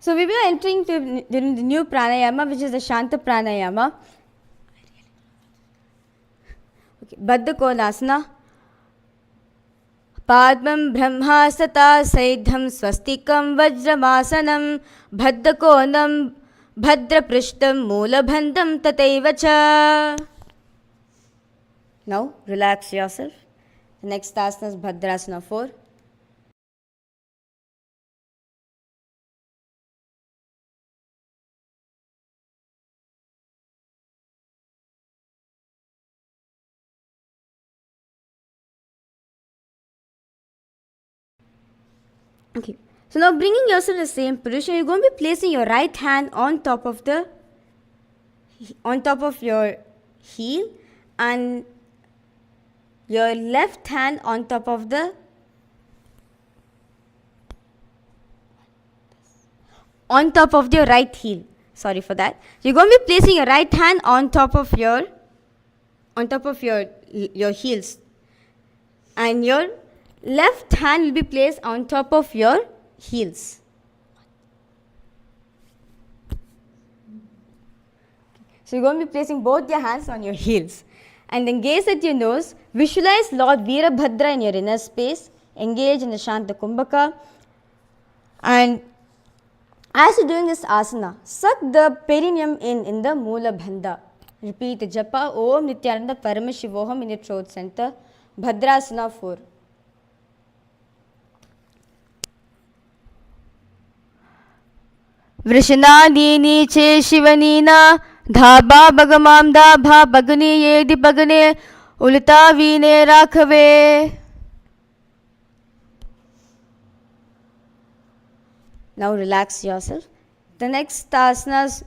So we will entering to the new pranayama, which is the Shanta pranayama. Okay. Baddha Konasana. Padmam brahmasata saidham swastikam vajramasana bhaddakonam bhadraprishtam moolabhandam tataivacha. Now relax yourself. The next asana is Bhadrasana 4. Okay. So now bringing yourself in the same position, you're going to be placing your right hand on top of your heel and your left hand on top of the your right heel. Sorry for that. You're going to be placing your right hand on top of your heels, and your left hand will be placed on top of your heels. So you're going to be placing both your hands on your heels. And then gaze at your nose. Visualize Lord Veerabhadra in your inner space. Engage in the Shanta Kumbhaka. And as you're doing this asana, suck the perineum in the Moola Bandha. Repeat the japa Om Nithyananda Paramashivoham in your throat center. Bhadrasana 4. Vrishanaadini che shivanina dhaba bagamam dhabha bagani yedi bagane ulita vine rakhave. Now relax yourself. The next asanas.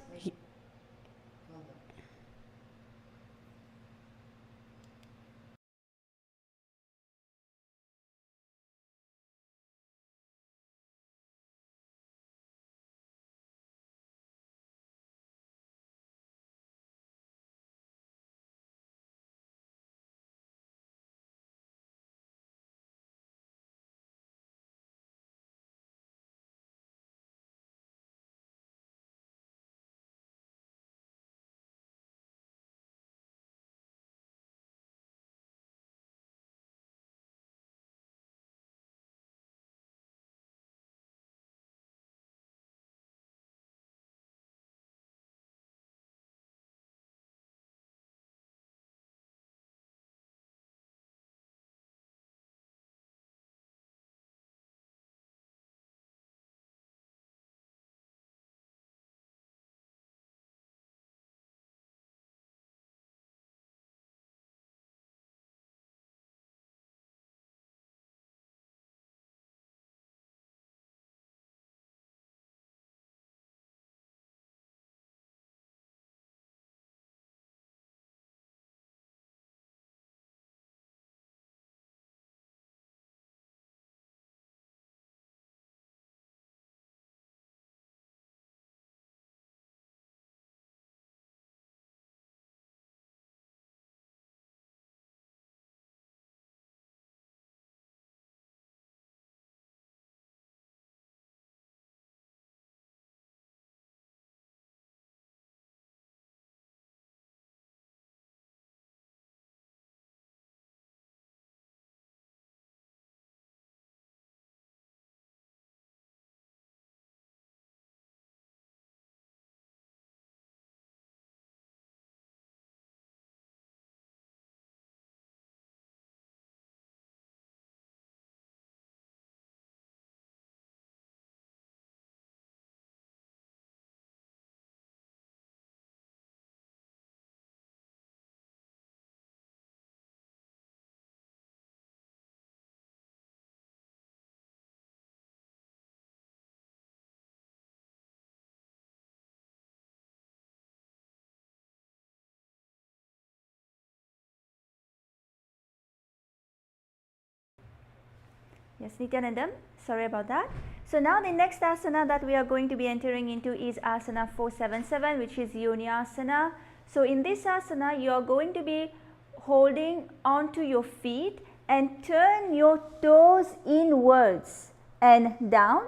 Yes, Nithyananda, sorry about that. So now the next asana that we are going to be entering into is asana 477, which is Yoni-asana. So in this asana, you are going to be holding onto your feet and turn your toes inwards and down.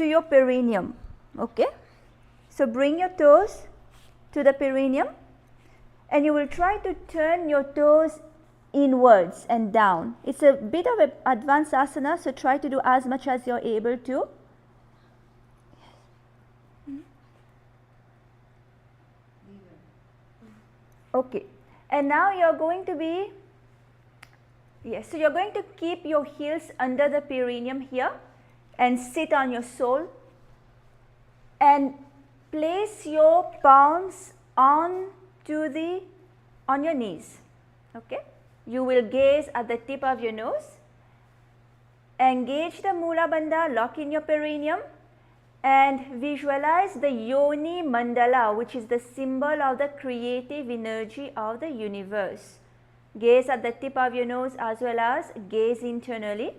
to your perineum. Okay, so bring your toes to the perineum, and you will try to turn your toes inwards and down. It's a bit of an advanced asana, so try to do as much as you're able to. Okay, and now you're going to be, yes, so you're going to keep your heels under the perineum here and sit on your sole and place your palms on your knees. Okay, you will gaze at the tip of your nose, engage the Mula Bandha, lock in your perineum, and visualize the Yoni Mandala, which is the symbol of the creative energy of the universe. Gaze at the tip of your nose as well as gaze internally.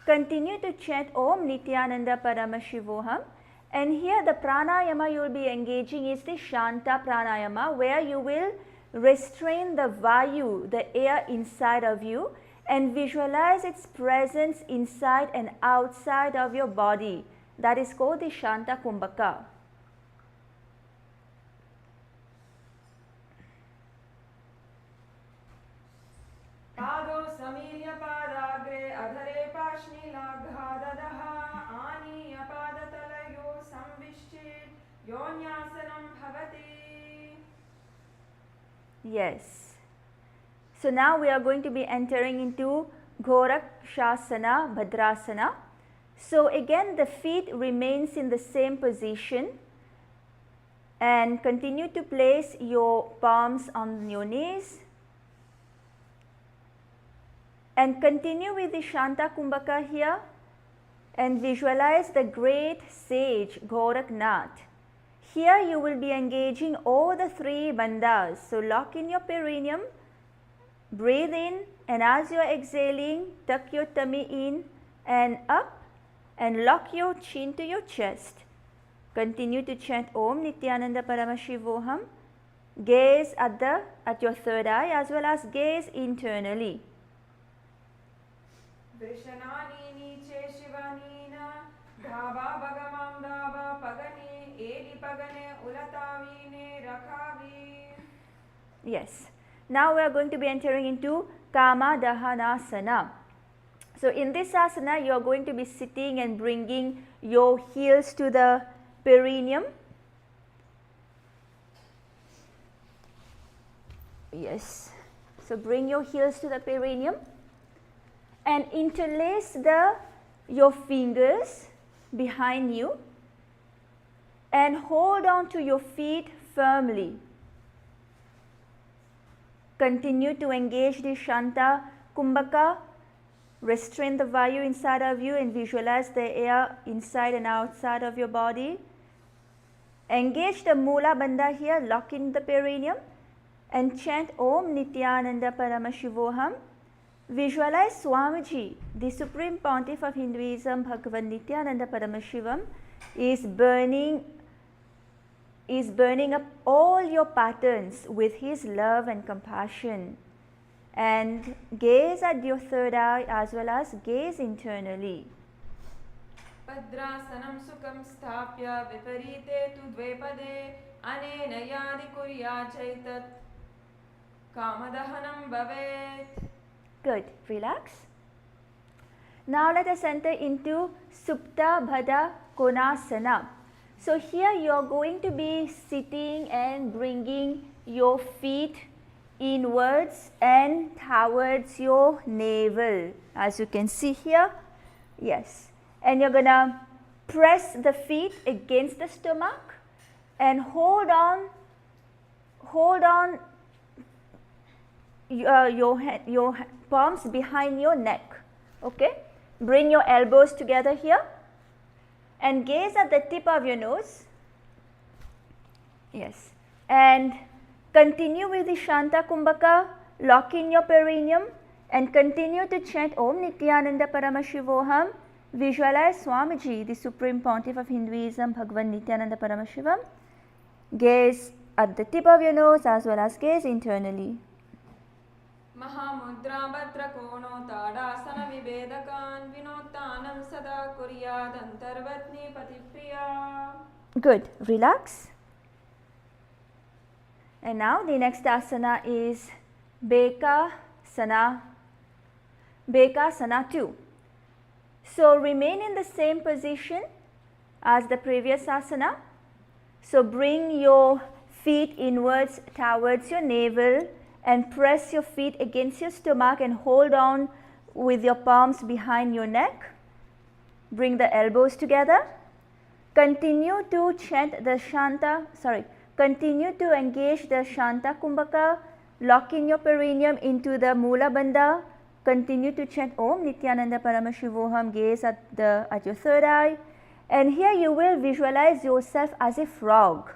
Continue to chant Om Nithyananda Paramashivoham, and here the pranayama you will be engaging is the Shanta pranayama, where you will restrain the Vayu, the air inside of you, and visualize its presence inside and outside of your body. That is called the Shanta Kumbhaka. पादो समील्य पादाग्रे अधरे पाश्निलाघाददः आनीय पादतलयो संविश्चित् योन्यासनं भवति. Yes. So now we are going to be entering into Gorakshasana, Bhadrasana. So again the feet remains in the same position, and continue to place your palms on your knees, and continue with the Shanta Kumbhaka here, and visualize the great sage Goraknath. Here you will be engaging all the three bandhas. So lock in your perineum, breathe in, and as you are exhaling, tuck your tummy in and up, and lock your chin to your chest. Continue to chant Om Nithyananda Paramashivoham. Gaze at your third eye as well as gaze internally. Vrishanani niche shivanina dhava bhagamam dhava pagane edi pagane ulatavine rakhavi. Yes. Now we are going to be entering into Kama Dahanasana. So in this asana you are going to be sitting and bringing your heels to the perineum. Yes. So bring your heels to the perineum and interlace your fingers behind you and hold on to your feet firmly. Continue to engage the Shanta Kumbhaka. Restrain the Vayu inside of you and visualize the air inside and outside of your body. Engage the Mula Bandha here, lock in the perineum, and chant Om Nithyananda Paramashivoham. Visualize Swamiji, the Supreme Pontiff of Hinduism, Bhagavan Nithyananda Paramashivam, is burning up all your patterns with his love and compassion. And gaze at your third eye as well as gaze internally. Padrasanam sukham sthapya viparite tu dvepade anena yadi kurya chaitat kamadahanam bhavet. Good. Relax. Now let us enter into Supta Bhada Konasana. So here you are going to be sitting and bringing your feet inwards and towards your navel, as you can see here. Yes, and you're gonna press the feet against the stomach and hold on your palms behind your neck. Okay, bring your elbows together here and gaze at the tip of your nose. Yes, and continue with the Shanta Kumbhaka, lock in your perineum and continue to chant Om Nithyananda Paramashivoham. Visualize Swamiji, the Supreme Pontiff of Hinduism, Bhagavan Nithyananda Paramashivam. Gaze at the tip of your nose as well as gaze internally. Mahamudra भद्रकोणो tadasana विभेदकान् विनोत्तानं सदा कुर्यादन्तर्वत्नी पतिप्रिया. Good. Relax. And now the next asana is Bekasana 2. So remain in the same position as the previous asana. So bring your feet inwards towards your navel and press your feet against your stomach and hold on with your palms behind your neck. Bring the elbows together. Continue to chant the continue to engage the Shanta Kumbhaka, lock in your perineum into the Mula Bandha. Continue to chant Om Nithyananda Paramashivoham, gaze at your third eye. And here you will visualize yourself as a frog.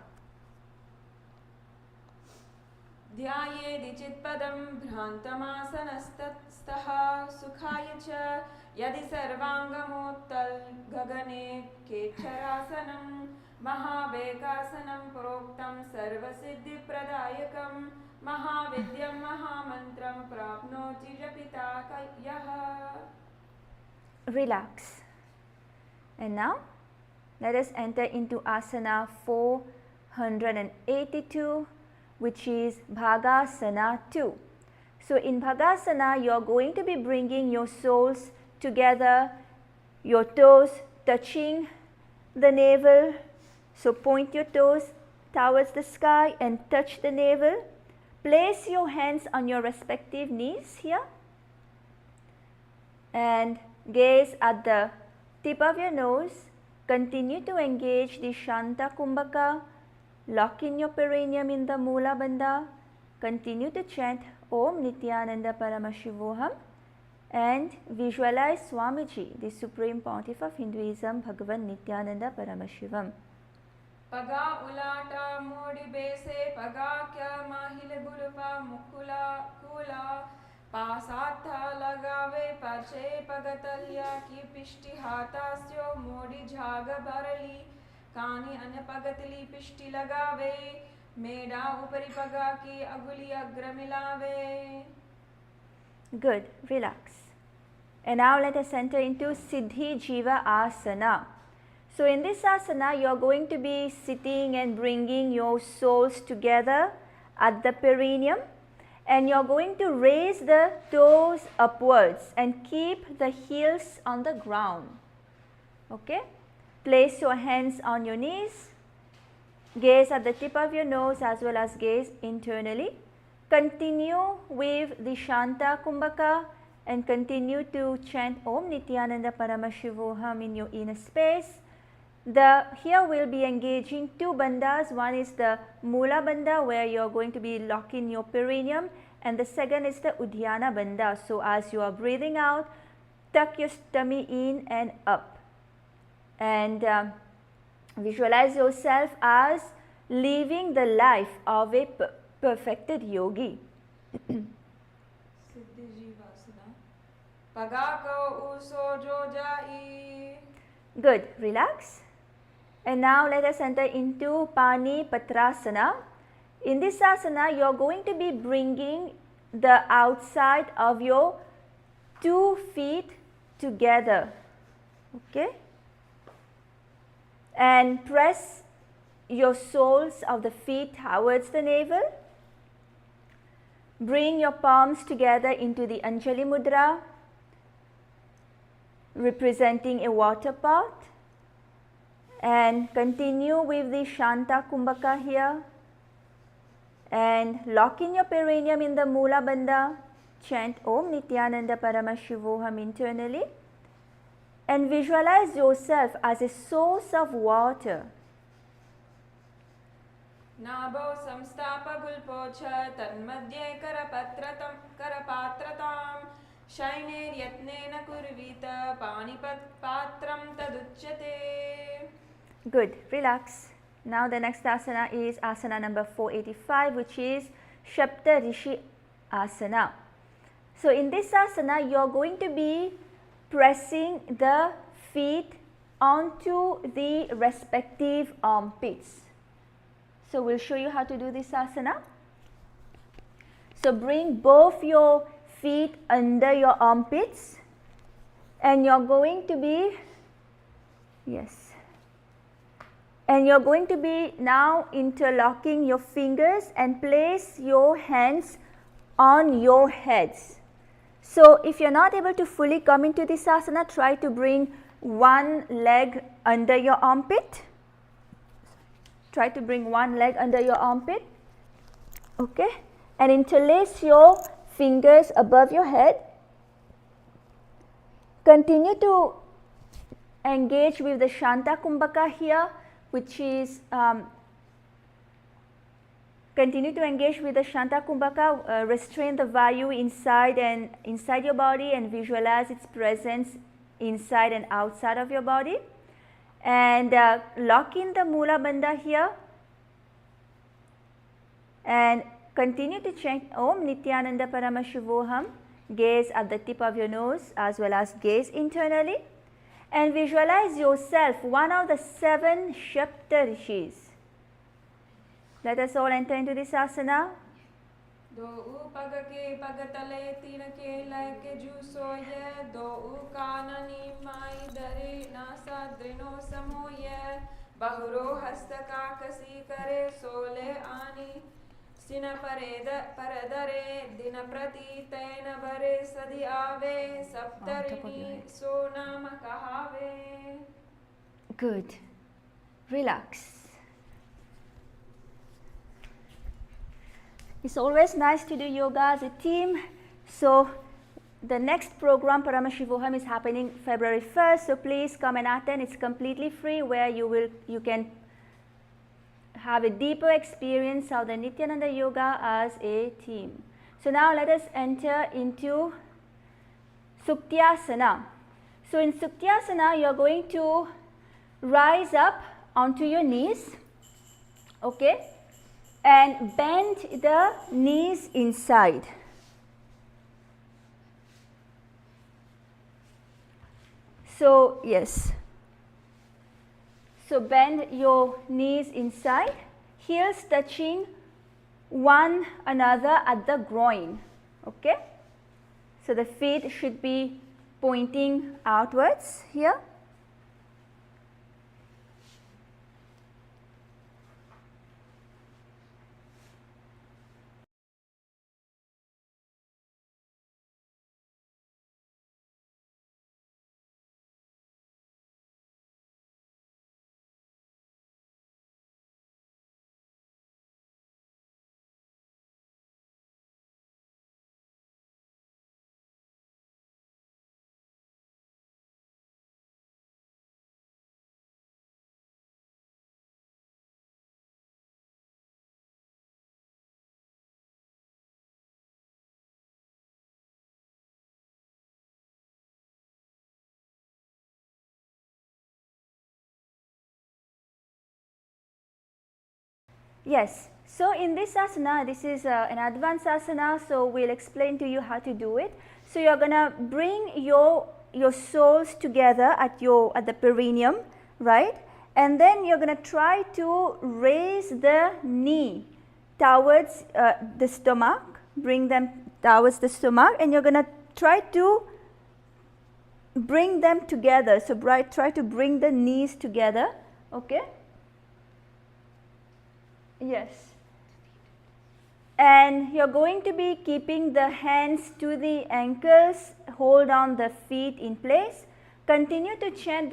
ध्यायेदि चित्पदं भ्रान्तमासनस्तः सुखाय च यदि सर्वाङ्गमोत्तल गगने केच्छरासनं महावेगासनं प्रोक्तं सर्वसिद्धिप्रदायकं महाविद्यं महामन्त्रं प्राप्नोति जपिता यः. Relax. And now let us enter into asana 482, which is Bhagasana 2. So in Bhagasana, you are going to be bringing your soles together, your toes touching the navel. So point your toes towards the sky and touch the navel. Place your hands on your respective knees here and gaze at the tip of your nose. Continue to engage the Shanta Kumbhaka. Lock in your perineum in the Mula Bandha. Continue to chant Om Nithyananda Paramashivoham and visualize Swamiji, the Supreme Pontiff of Hinduism, Bhagavan Nithyananda Paramashivam. Paga ulata modi bese paga kya mahile gulupa mukula kula pasatha lagave parche pagatalya ki pishti hatasyo modi jhaga barali कानी अन्य पगतली पिष्टि लगावे मेडा ऊपरी पगा की अगुली अग्र मिलावे. Good. Relax. And now let us enter into Siddhi Jiva Asana. So in this asana, you are going to be sitting and bringing your soles together at the perineum, and you are going to raise the toes upwards and keep the heels on the ground. Okay? Place your hands on your knees, gaze at the tip of your nose as well as gaze internally. Continue with the Shanta Kumbhaka and continue to chant Om Nithyananda Paramashivoham in your inner space. Here we will be engaging two bandhas. One is the Mula Bandha where you are going to be locking your perineum, and the second is the Udhyana Bandha. So as you are breathing out, tuck your tummy in and up. And visualize yourself as living the life of a perfected yogi. सिद्धि जीवासना पगा को उso jo jai. Good. Relax. And now let us enter into Pani Patrasana. In this asana, you are going to be bringing the outside of your 2 feet together. Okay? And press your soles of the feet towards the navel. Bring your palms together into the Anjali Mudra, representing a water pot, and continue with the Shanta Kumbhaka here, and lock in your perineum in the Mula Bandha. Chant Om Nithyananda Paramashivoham internally. And visualize yourself as a source of water. Nabo samstapa gulpocha tanmadye karapatratam shainer yatnena kurvita panipat patram taduchyate. Good. Relax. Now the next asana is asana number 485, which is Shapta Rishi Asana. So in this asana, you are going to be pressing the feet onto the respective armpits. So we'll show you how to do this asana. So bring both your feet under your armpits, and you're going to be, yes, and you're going to be now interlocking your fingers and place your hands on your heads. So if you're not able to fully come into this asana, try to bring one leg under your armpit. Try to bring one leg under your armpit, okay, and interlace your fingers above your head. Continue to engage with the Shanta Kumbhaka here, which is continue to engage with the Shanta Kumbhaka, restrain the Vayu inside your body and visualize its presence inside and outside of your body. And lock in the Mula Bandha here and continue to chant Om Nithyananda Paramashivoham. Gaze at the tip of your nose as well as gaze internally, and visualize yourself one of the 7 Shapta Rishis. Let us all enter into this asana. Do pagake pagatale tinake like jusoye do kanani mai dare nasa drino samoye bahuro hastaka kasi kare sole ani sina paradare dina prati tena bare sadi ave saptarini sonama kahave. Good. Relax. It's always nice to do yoga as a team. So the next program, Paramashivoham, is happening February 1st. So please come and attend. It's completely free, where you can have a deeper experience of the Nithyananda Yoga as a team. So now let us enter into Suktyasana. So in Suktyasana, you are going to rise up onto your knees, okay, and bend the knees inside. So yes, so bend your knees inside, heels touching one another at the groin, okay. So the feet should be pointing outwards here. Yes, so in this asana, this is an advanced asana, so we'll explain to you how to do it. So you're going to bring your soles together at the perineum, right? And then you're going to try to raise the knee towards the stomach, bring them towards the stomach, and you're going to try to bring them together. So try to bring the knees together, okay? Yes. And you're going to be keeping the hands to the ankles, hold on the feet in place. Continue to chant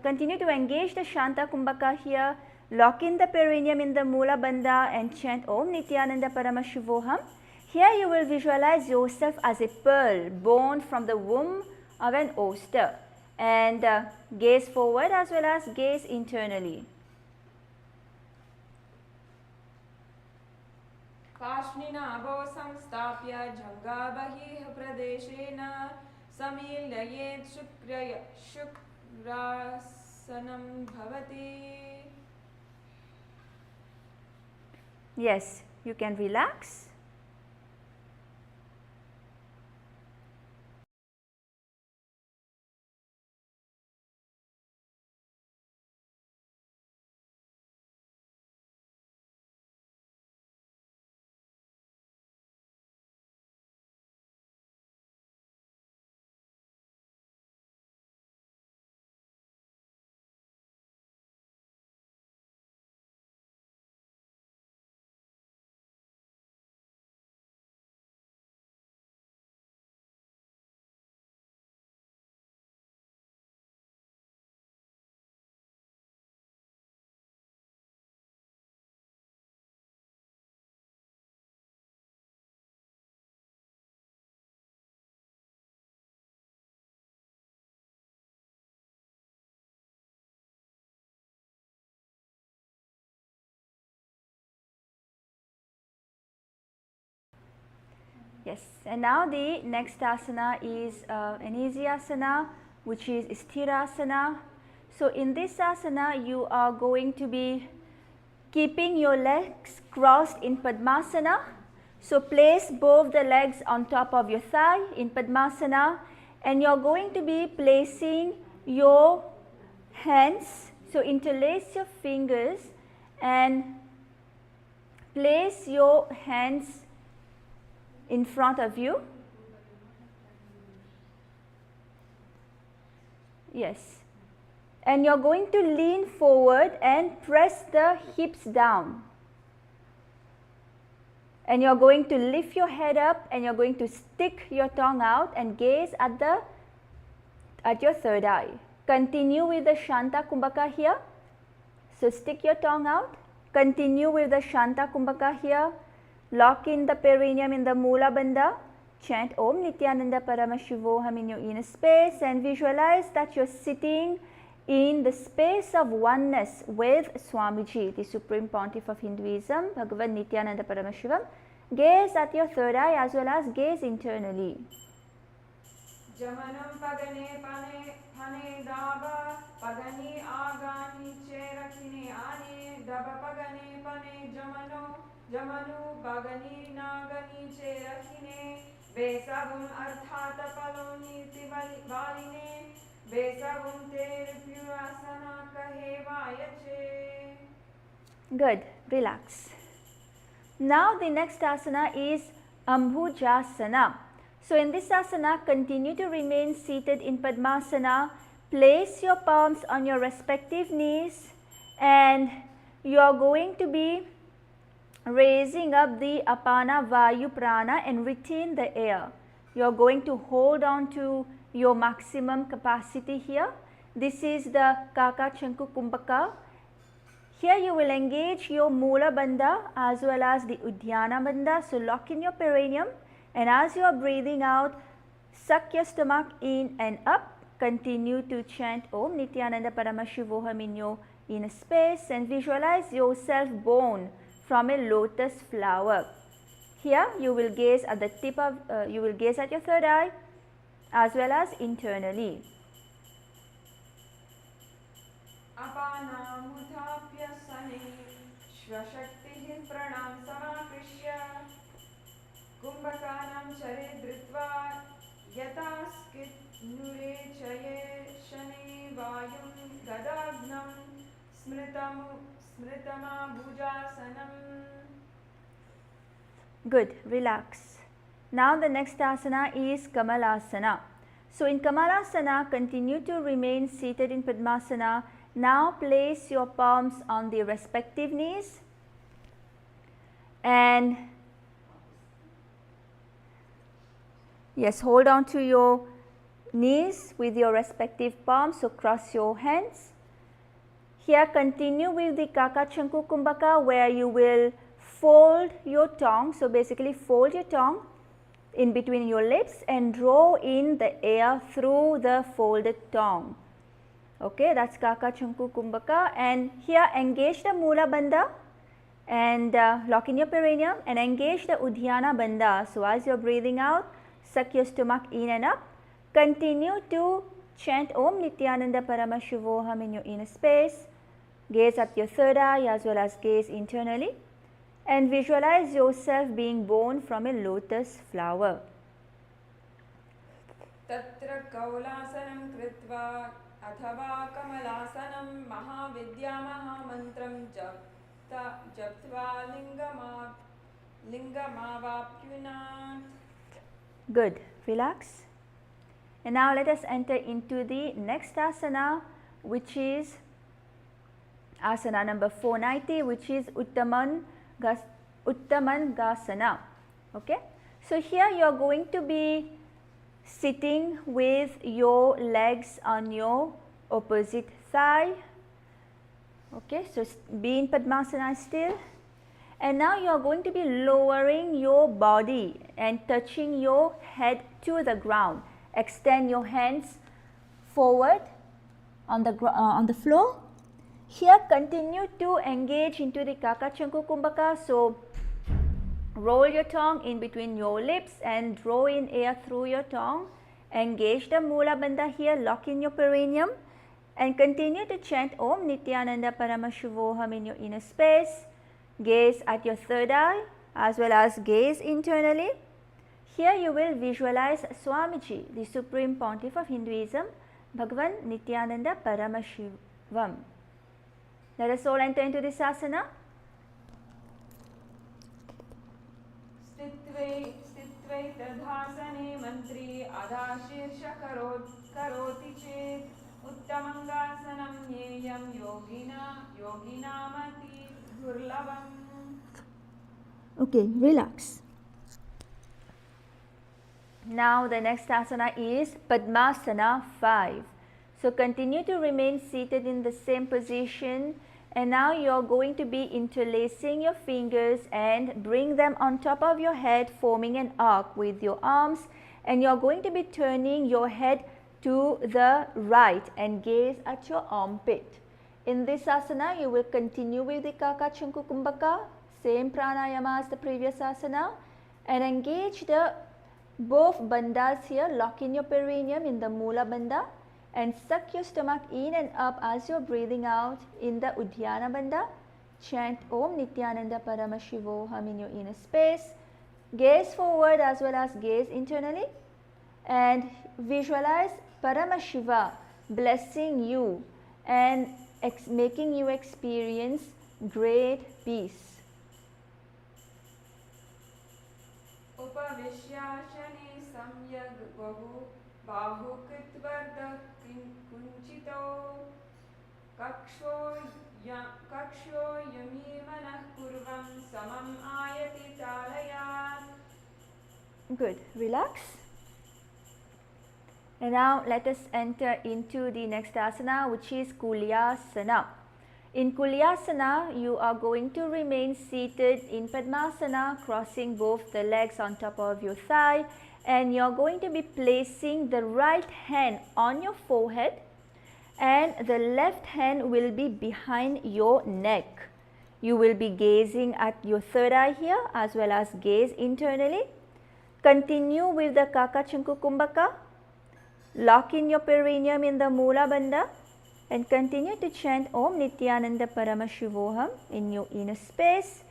continue to engage the Shanta Kumbhaka here. Lock in the perineum in the Mula Bandha and chant Om Nithyananda Paramashivoham. Here you will visualize yourself as a pearl born from the womb of an oyster, and gaze forward as well as gaze internally. काष्णिनाभो संस्थाप्य जङ्घाबहिः प्रदेशेन समील्ययेत् शुक्रासनं भवति. Yes, you can relax. Yes, and now the next asana is an easy asana, which is Sthirasana. So in this asana, you are going to be keeping your legs crossed in Padmasana. So place both the legs on top of your thigh in Padmasana, and you're going to be placing your hands, so interlace your fingers and place your hands in front of you. Yes. And you're going to lean forward and press the hips down. And you're going to lift your head up and you're going to stick your tongue out and gaze at your third eye. Continue with the Shanta Kumbhaka here. So stick your tongue out. Continue with the Shanta Kumbhaka here. Lock in the perineum in the Mula Bandha. Chant Om Nithyananda Paramashivoham in your inner space and visualize that you're sitting in the space of oneness with Swamiji, the Supreme Pontiff of Hinduism, Bhagavan Nithyananda Paramashivam. Gaze at your third eye as well as gaze internally. Jamanam pagane pane daba pagani agani cherakine ane daba pagane pane jamanu pagani nagani cherakine besavum arthata paloni tivaline besavum ter pyurasana kahevayache. Good, relax. Now the next asana is Ambhujasana. So in this asana, continue to remain seated in Padmasana. Place your palms on your respective knees and you are going to be raising up the Apana Vayu Prana and retain the air. You are going to hold on to your maximum capacity here. This is the Kaka Chanku Kumbhaka. Here you will engage your Mula Bandha as well as the Uddiyana Bandha. So lock in your perineum. And as you are breathing out, suck your stomach in and up. Continue to chant Om Nithyananda Paramashivoham in your inner space and visualize yourself born from a lotus flower. Here you will gaze at the tip of, you will gaze at your third eye as well as internally. Apana mudhapya sane shvashaktihin pranam samakrishya kumbhakanam chare dritva yataskit nure chaye shane vayum gadagnam smritama bhujasanam. Good, relax. Now the next asana is Kamalasana. So in Kamalasana, continue to remain seated in Padmasana. Now place your palms on the respective knees and yes, hold on to your knees with your respective palms, so cross your hands. Here continue with the Kaka Chanku Kumbhaka where you will fold your tongue, so basically fold your tongue in between your lips and draw in the air through the folded tongue. Okay, that's Kaka Chanku Kumbhaka, and here engage the Mula Bandha and lock in your perineum and engage the Uddiyana Bandha. So as you're breathing out, suck your stomach in and up. Continue to chant Om Nithyananda Paramashivoham in your inner space. Gaze at your third eye as well as gaze internally and visualize yourself being born from a lotus flower. Tatra kaulasanam kritva athava kamalasanam mahavidya mahamantram japtva lingamavapyunat. Good, relax. And now let us enter into the next asana, which is asana number 490, which is Uttamangasana. Okay, so here you are going to be sitting with your legs on your opposite thigh. Okay, so be in Padmasana still. And now you are going to be lowering your body and touching your head to the ground. Extend your hands forward on the floor. Here continue to engage into the Kaka Chanku Kumbhaka. So Roll your tongue in between your lips and draw in air through your tongue. Engage the Mula Bandha here, lock in your perineum, and continue to chant Om Nithyananda Paramashivoham in your inner space. Gaze at your third eye as well as gaze internally. Here you will visualize Swamiji, the Supreme Pontiff of Hinduism, Bhagavan Nithyananda Paramashivam. Let us all enter into this asana. स्थित्वै तथासने मन्त्री अधाशीर्ष करोति चेत् उत्तमङ्गासनं ज्ञेयं योगिनामति दुर्लभम्. Okay, relax. Now the next asana is Padmasana 5. So continue to remain seated in the same position, and now you are going to be interlacing your fingers and bring them on top of your head, forming an arc with your arms, and you are going to be turning your head to the right and gaze at your armpit. In this asana you will continue with the Kaka Chunku Kumbhaka, same pranayama as the previous asana, and engage the both bandhas here. Lock in your perineum in the Mula Bandha and suck your stomach in and up as you are breathing out in the Uddiyana Bandha. Chant Om Nithyananda Paramashivoham in your inner space. Gaze forward as well as gaze internally, and visualize Paramashiva blessing you and making you experience great peace. उपविश्याशने सम्यग् बाहुकृत्वर्ध कुञ्चितो कक्षो यमीर्मनः कुर्वन् समम् Ayati चालयात्. Good. Relax. And now let us enter into the next asana, which is Kulyasana. In Kulyasana, you are going to remain seated in Padmasana, crossing both the legs on top of your thigh, and you are going to be placing the right hand on your forehead and the left hand will be behind your neck. You will be gazing at your third eye here as well as gaze internally. Continue with the Kaka Chunku Kumbhaka. Lock in your perineum in the Mula Bandha and continue to chant Om Nithyananda Paramashivoham in your inner space.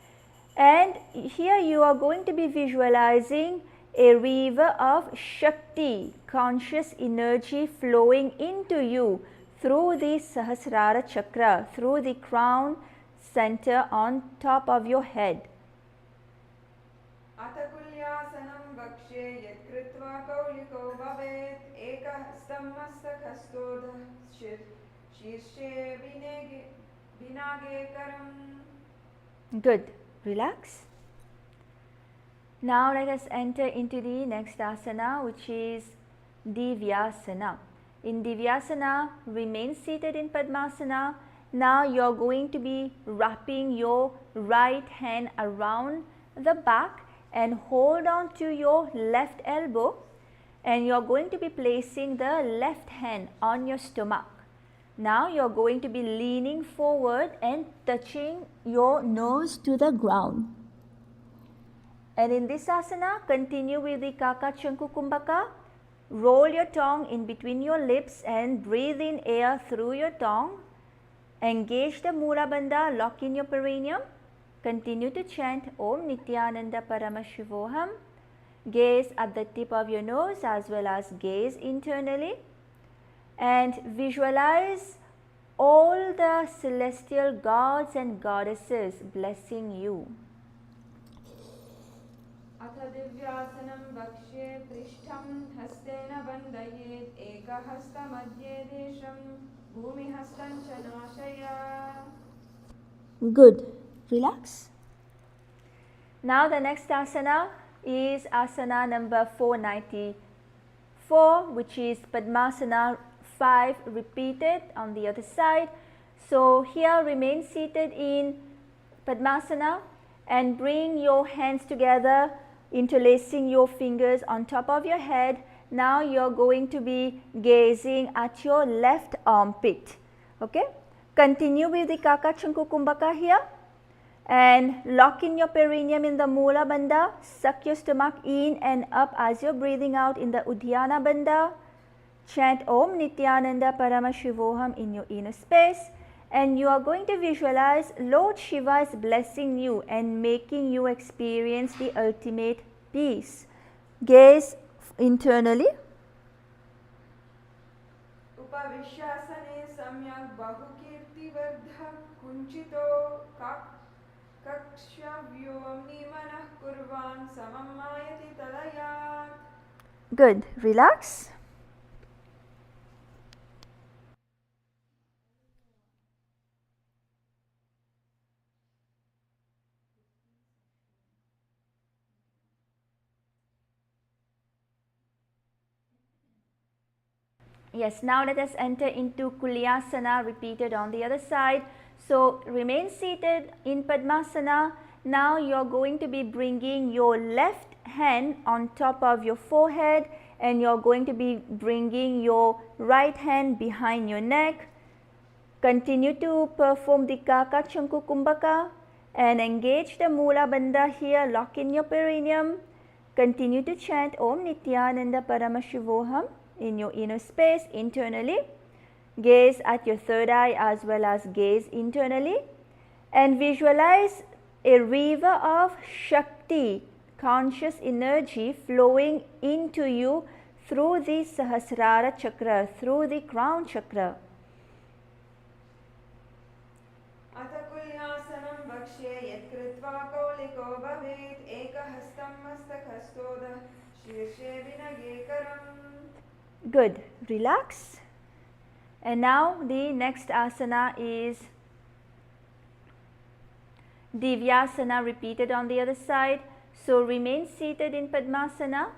And here you are going to be visualizing a river of Shakti, conscious energy flowing into you through the Sahasrara Chakra, through the crown center on top of your head. अतकुल्यासनं वक्ष्ये यत्कृत्वा कौलिको भवेत् एकहस्तं मस्तकस्थोऽधः शीर्षे विनागेकरम्. Good. Relax. Now let us enter into the next asana, which is Divyasana. In Divyasana, remain seated in Padmasana. Now you are going to be wrapping your right hand around the back and hold on to your left elbow, and you are going to be placing the left hand on your stomach. Now you are going to be leaning forward and touching your nose to the ground. And in this asana, continue with the Kaka Chunku Kumbhaka. Roll your tongue in between your lips and breathe in air through your tongue. Engage the Mula Bandha, lock in your perineum. Continue to chant Om Nithyananda Paramashivoham. Gaze at the tip of your nose as well as gaze internally. And visualize all the celestial gods and goddesses blessing you. अथ दिव्यासनं वक्ष्ये पृष्ठं हस्तेन बन्धयेत् एकहस्तमध्ये देशं भूमिहस्तं च नाशयात्. Good. Relax. Now the next asana is asana number 494, which is Padmasana 5 repeated on the other side. So here remain seated in Padmasana and bring your hands together, interlacing your fingers on top of your head. Now you are going to be gazing at your left armpit. Okay. Continue with the Kaka Chunku Kumbhaka here. and lock in your perineum in the Mula Bandha. Suck your stomach in and up as you're breathing out in the Uddiyana Bandha. Chant Om Nithyananda Parama Shivoham in your inner space, and you are going to visualize Lord Shiva is blessing you and making you experience the ultimate peace. Gaze internally. Upavishyasane samyak bahukirtivardha kunchito kakshavyo nimanah kurvan samammayati talayat. Good. Relax. Yes, now let us enter into Kulyasana, repeated on the other side. So remain seated in Padmasana. Now you are going to be bringing your left hand on top of your forehead, and you are going to be bringing your right hand behind your neck. Continue to perform the Kaka Chanku Kumbhaka and engage the Mula Bandha here. Lock in your perineum. Continue to chant Om Nithyananda Paramashivoham in your inner space internally. Gaze at your third eye as well as gaze internally, and visualize a river of Shakti, conscious energy flowing into you through the Sahasrara Chakra, through the crown chakra. Atakulyasanam bhakshe yatkritva kauliko bhavet ekahastam mastakhastodah shirshe vinagekaram. Good. Relax. And now the next asana is Divyasana, repeated on the other side. So remain seated in Padmasana.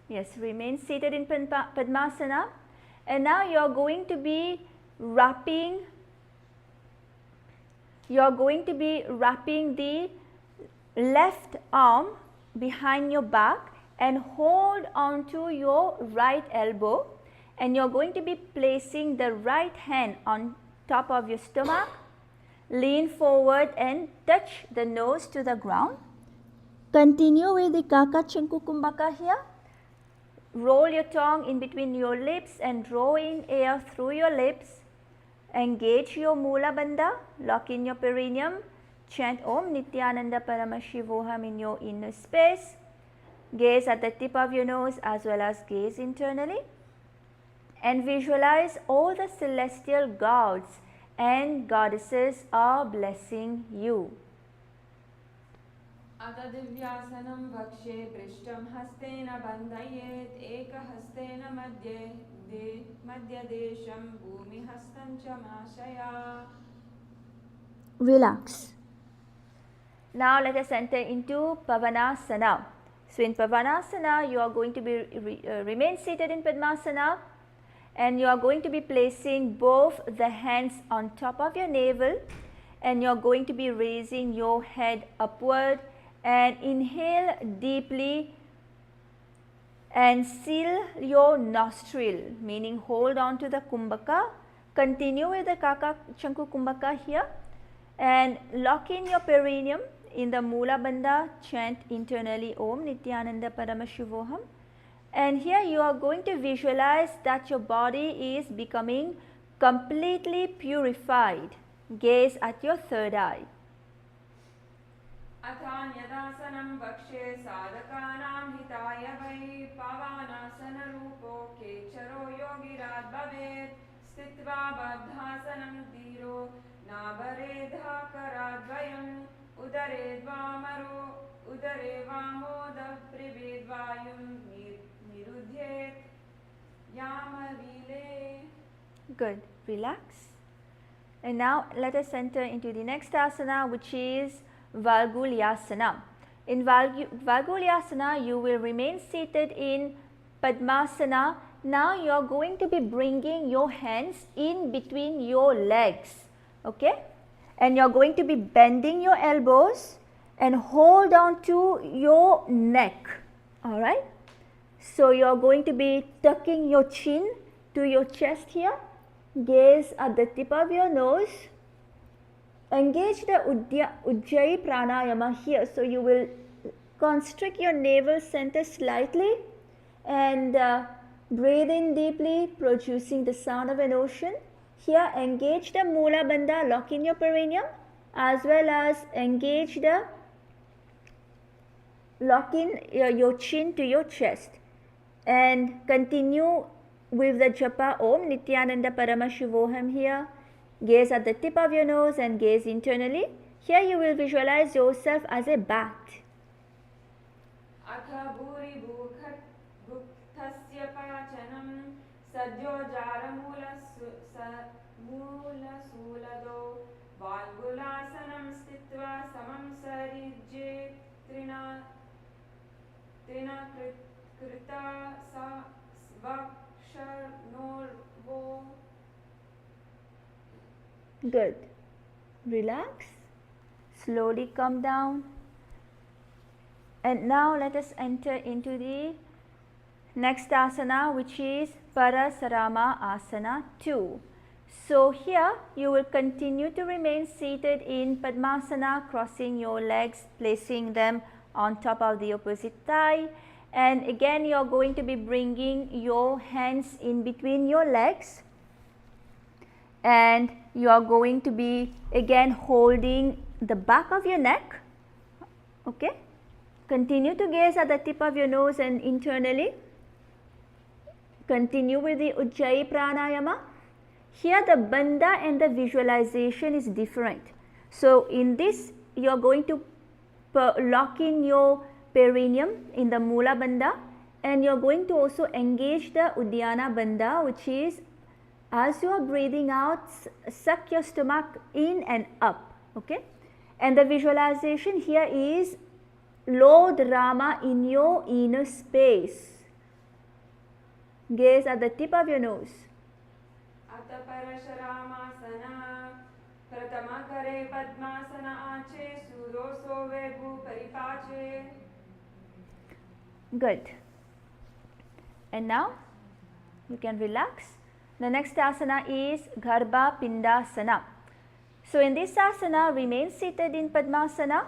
Yes, remain seated in Padmasana. And now you are going to be wrapping the left arm behind your back and hold on to your right elbow, and you're going to be placing the right hand on top of your stomach. Lean forward and touch the nose to the ground. Continue with the Kaka Chanku Kumbhaka here. Roll your tongue in between your lips and draw in air through your lips. Engage your Mula Bandha, lock in your perineum, chant Om Nithyananda Paramashivoham in your inner space. Gaze at the tip of your nose as well as gaze internally, and visualize all the celestial gods and goddesses are blessing you. Atadivyasanam bhakshe prishtam hastena bandhayet ekahastena madhya desham bhumi hastam chamashaya. Relax. Now let us enter into Pavanasana. So in Pavanasana, you are going to be remain seated in Padmasana, and you are going to be placing both the hands on top of your navel, and you are going to be raising your head upward, and inhale deeply and seal your nostril, meaning hold on to the Kumbhaka. Continue with the Kaka Chanku Kumbhaka here, and lock in your perineum in the Mula Bandha. Chant internally Om Nithyananda Paramashivoham, and here you are going to visualize that your body is becoming completely purified. Gaze at your third eye. Athanyadasanam bhakshe sadhakanam hitaya vai pavanasana rupo kecharo yogirad bhavet stitva baddhasanam dhiro nabaredha karadvayam udare vamoda pribedvayum nirudhyet yamavile. Good. Relax. And now let us enter into the next asana, which is Valgulyasana. In Valgulyasana, you will remain seated in Padmasana. Now you are going to be bringing your hands in between your legs, okay? And you are going to be bending your elbows and hold on to your neck, all right? So you are going to be tucking your chin to your chest here. Gaze at the tip of your nose. Engage the Ujjayi pranayama here. So you will constrict your navel center slightly and breathe in deeply, producing the sound of an ocean. Here engage the Mula Bandha, lock in your perineum, as well as engage the lock in your chin to your chest, and continue with the japa Om Nithyananda Paramashivoham here. Gaze at the tip of your nose and gaze internally. Here you will visualize yourself as a bat. Good. Relax. Slowly come down. And now let us enter into the next asana, which is Parasarama Asana 2. So here you will continue to remain seated in Padmasana, crossing your legs, placing them on top of the opposite thigh. And again you are going to be bringing your hands in between your legs. And you are going to be again holding the back of your neck. Okay. Continue to gaze at the tip of your nose and internally. Continue with the Ujjayi pranayama. Here the bandha and the visualization is different. So in this you are going to lock in your perineum in the Mula Bandha, and you are going to also engage the Uddiyana Bandha, which is as you are breathing out, suck your stomach in and up. Okay. And the visualization here is Lord Rama in your inner space. Gaze at the tip of your nose. Good. And now you can relax. The next asana is Garbha Pindasana. So in this asana, remain seated in Padmasana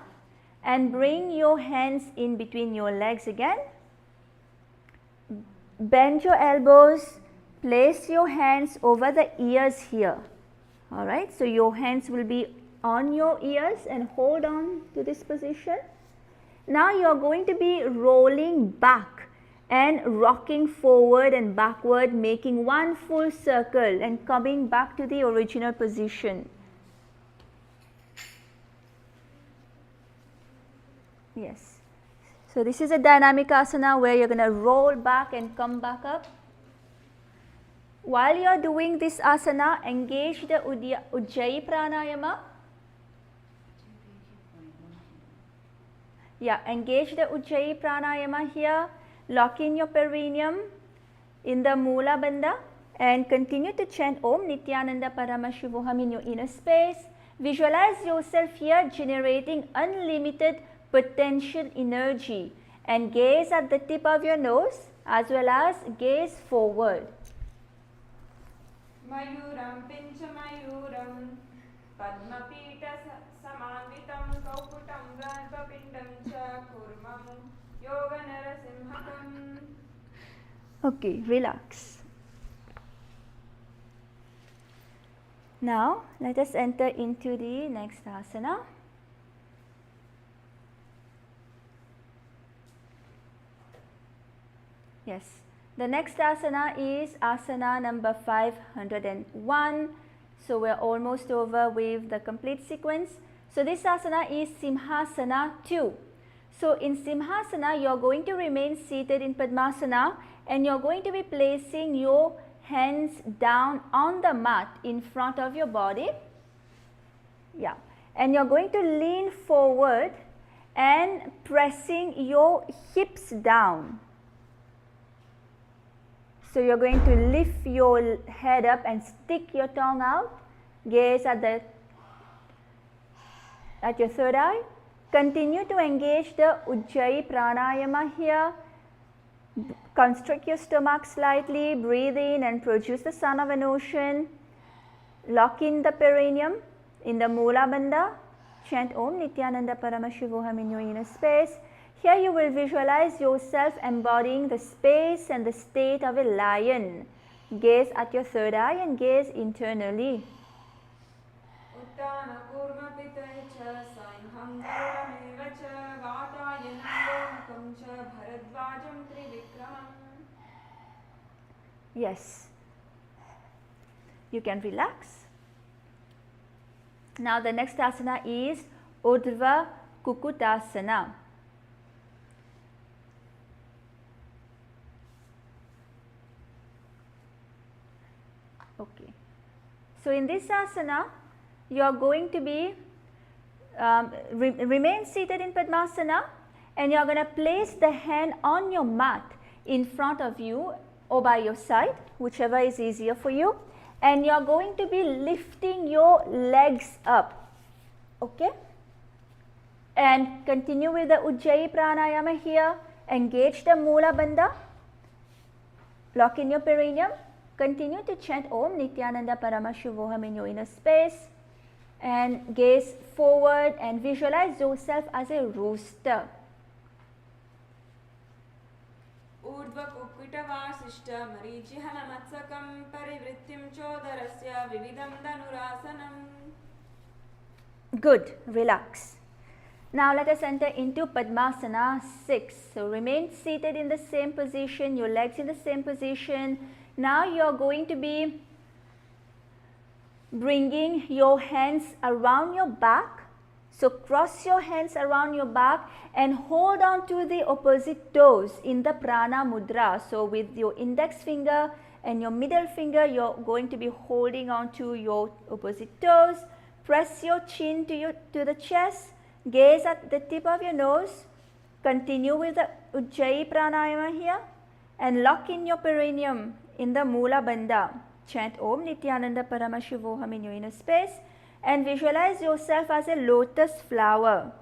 and bring your hands in between your legs again. Bend your elbows, place your hands over the ears here. Alright, so your hands will be on your ears and hold on to this position. Now you are going to be rolling back and rocking forward and backward, making one full circle and coming back to the original position. Yes. So this is a dynamic asana where you're going to roll back and come back up. While you are doing this asana, engage the Ujjayi pranayama. Yeah, engage the Ujjayi pranayama here. Lock in your perineum in the Mula Bandha and continue to chant Om Nithyananda Paramashivoham in your inner space. Visualize yourself here generating unlimited potential energy and gaze at the tip of your nose as well as gaze forward. Mayuram pincha mayuram padmapita samanvitam kauputam garbhapindam cha kurmam yoga narasimhakam. Okay, relax. Now let us enter into the next asana. Yes, the next asana is asana number 501. So we are almost over with the complete sequence. So this asana is Simhasana 2. So in Simhasana, you are going to remain seated in Padmasana and you are going to be placing your hands down on the mat in front of your body. Yeah, and you are going to lean forward and pressing your hips down. So you are going to lift your head up and stick your tongue out. Gaze at your third eye. Continue to engage the Ujjayi pranayama here. Constrict your stomach slightly, breathe in and produce the sound of an ocean. Lock in the perineum in the Mula Bandha. Chant Om Nithyananda Paramashivoham in your inner space. Here you will visualize yourself embodying the space and the state of a lion. Gaze at your third eye and gaze internally. Uttana kurma pitai cha sainham garudamev cha vatayanam lokam cha bharadvajam trivikramam. Yes. You can relax. Now the next asana is Urdhva Kukutasana. Okay. So in this asana, you are going to be remain seated in Padmasana, and you are going to place the hand on your mat in front of you or by your side, whichever is easier for you, and you are going to be lifting your legs up. Okay, and continue with the Ujjayi pranayama here. Engage the Mula Bandha, lock in your perineum, continue to chant Om Nithyananda Paramashivoham in your inner space, and gaze forward and visualize yourself as a rooster. ऊर्ध्व कुक्कुटवासिष्ठ मरीचिहलमत्सकं परिवृत्तिं चोदरस्य विविधं धनुरासनम्. Good, relax. Now let us enter into Padmasana 6. So remain seated in the same position, your legs in the same position. Now you are going to be bringing your hands around your back. So cross your hands around your back and hold on to the opposite toes in the Prana Mudra. So with your index finger and your middle finger, you're going to be holding on to your opposite toes. Press your chin to the chest. Gaze at the tip of your nose. Continue with the Ujjayi pranayama here and lock in your perineum in the Mula Bandha. Chant Om Nithyananda Paramashivoham in your inner space and visualize yourself as a lotus flower.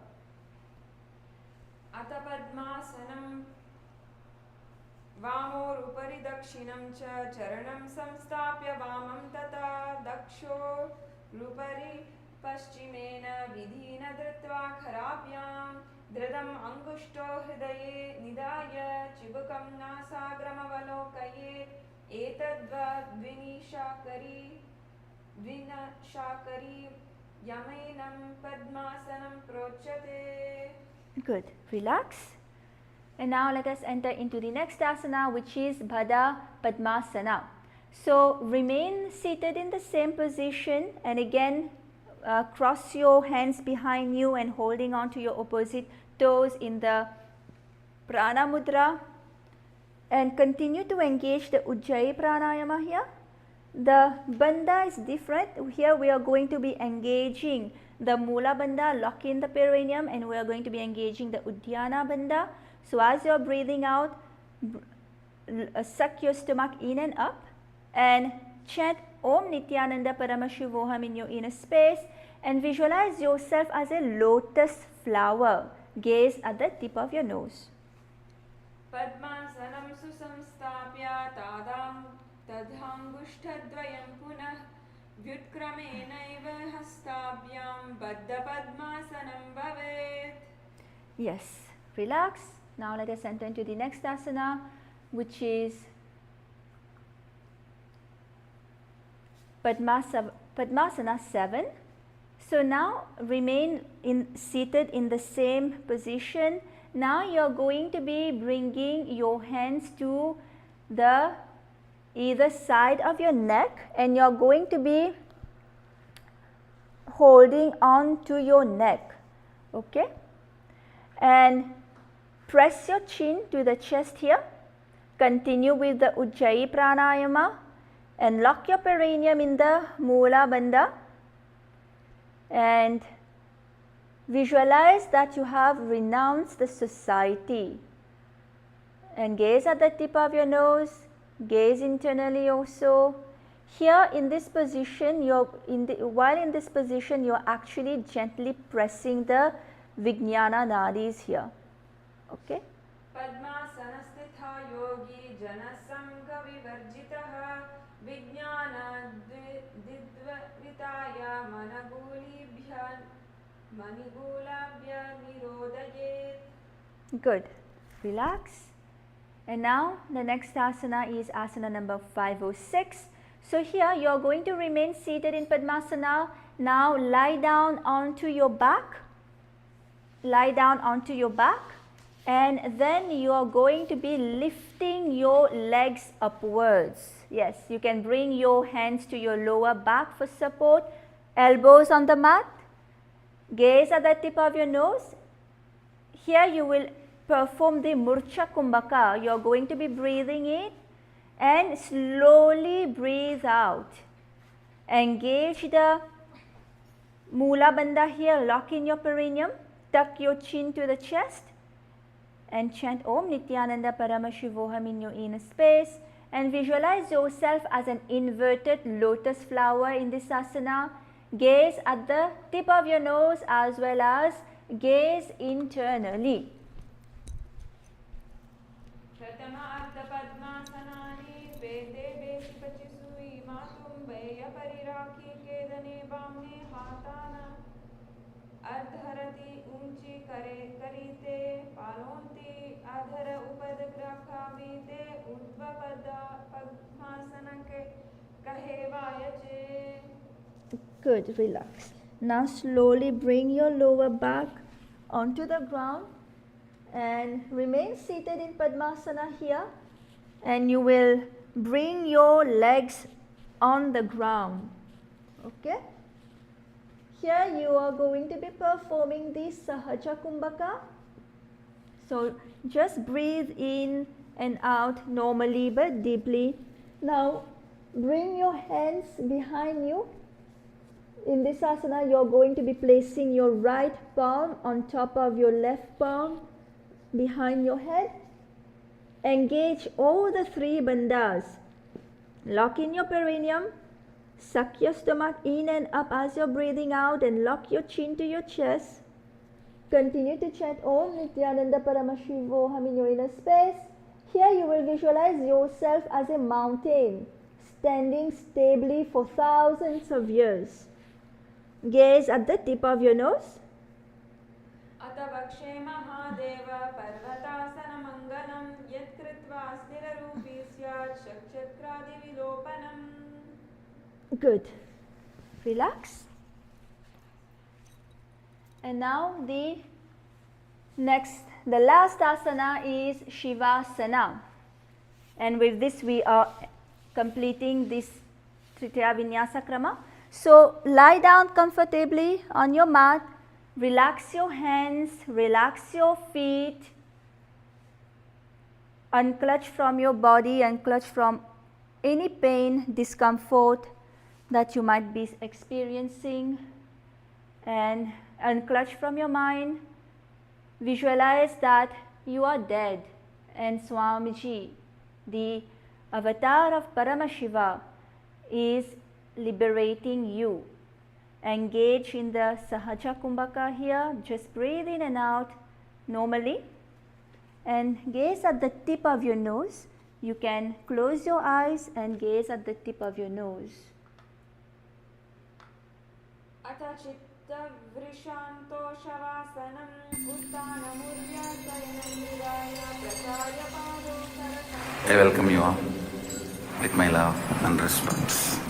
Atha padmasanam vamorupari dakshinam cha charanam samstapya vamam tata daksho rupari paschimena vidhina dritva kharabhyam dridam angushto hridaye nidaya chibukam nasagramavalokayet etadva dvinashakari yamenam padmasanam prochate. Good. Relax. And now let us enter into the next asana, which is Bhada Padmasana. So remain seated in the same position and again cross your hands behind you and holding on to your opposite toes in the Prana Mudra, and continue to engage the Ujjayi pranayama here. The bandha is different. Here we are going to be engaging the Mula Bandha, lock in the perineum, and we are going to be engaging the Uddiyana Bandha. So as you are breathing out, suck your stomach in and up and chant Om Nithyananda Paramashivoham in your inner space and visualize yourself as a lotus flower. Gaze at the tip of your nose. Padmasanam susamstapya tadhangushthadvayam punah vyutkramenaiva hastabhyam baddha padmasanam bhavet. Yes, relax. Now let us enter into the next asana, which is Padmasana 7. So now remain seated in the same position. Now you are going to be bringing your hands to the either side of your neck and you are going to be holding on to your neck. Okay, and press your chin to the chest here. Continue with the Ujjayi pranayama and lock your perineum in the Mula Bandha and visualize that you have renounced the society and gaze at the tip of your nose, gaze internally also. Here in this position, while in this position, you are actually gently pressing the Vijnana nadis here. Okay. Padmasana stitha Yogi जनसङ्गविवर्जितः विज्ञानदिद्विताय मणिगूलाभ्य निरोधयेत्. Good. Relax. And now the next asana is asana number 506. So here you are going to remain seated in Padmasana. Now lie down onto your back. Lie down onto your back. And then you are going to be lifting your legs upwards. Yes, you can bring your hands to your lower back for support. Elbows on the mat. Gaze at the tip of your nose. Here you will perform the Murcha Kumbhaka. You are going to be breathing in and slowly breathe out. Engage the Mula Bandha here, lock in your perineum, tuck your chin to the chest and chant Om Nithyananda Paramashivoham in your inner space and visualize yourself as an inverted lotus flower in this asana. Gaze at the tip of your nose as well as gaze internally. अर्धरति ऊंची करे करीते पालोंती अधर उपदग्रखावीते ऊर्ध्वपद पद्मासन के कहे वायचे. Good, relax. Now slowly bring your lower back onto the ground and remain seated in Padmasana here, and you will bring your legs on the ground. Okay? Here you are going to be performing the Sahaja Kumbhaka. So just breathe in and out normally but deeply. Now bring your hands behind you. In this asana you are going to be placing your right palm on top of your left palm behind your head. Engage all the three bandhas. Lock in your perineum. Suck your stomach in and up as you're breathing out and lock your chin to your chest. Continue to chant Om Nithyananda Paramashivoham in your inner space. Here you will visualize yourself as a mountain standing stably for thousands of years. Gaze at the tip of your nose. अतवक्षे Mahadev पर्वतासन मंगलम यत्कृत्वा स्थिररूपी स्यात् शक्चक्रादिविलोपनम्. Good. Relax. And now the last asana is Shivasana. And with this we are completing this Trithiya Vinyasa Krama. So lie down comfortably on your mat. Relax your hands, relax your feet. Unclutch from your body, unclutch from any pain, discomfort that you might be experiencing, and unclutch from your mind. Visualize that you are dead and Swamiji, the avatar of Paramashiva, is liberating you. Engage in the Sahaja Kumbhaka here. Just breathe in and out normally and gaze at the tip of your nose. You can close your eyes and gaze at the tip of your nose. I welcome you all with my love and respect.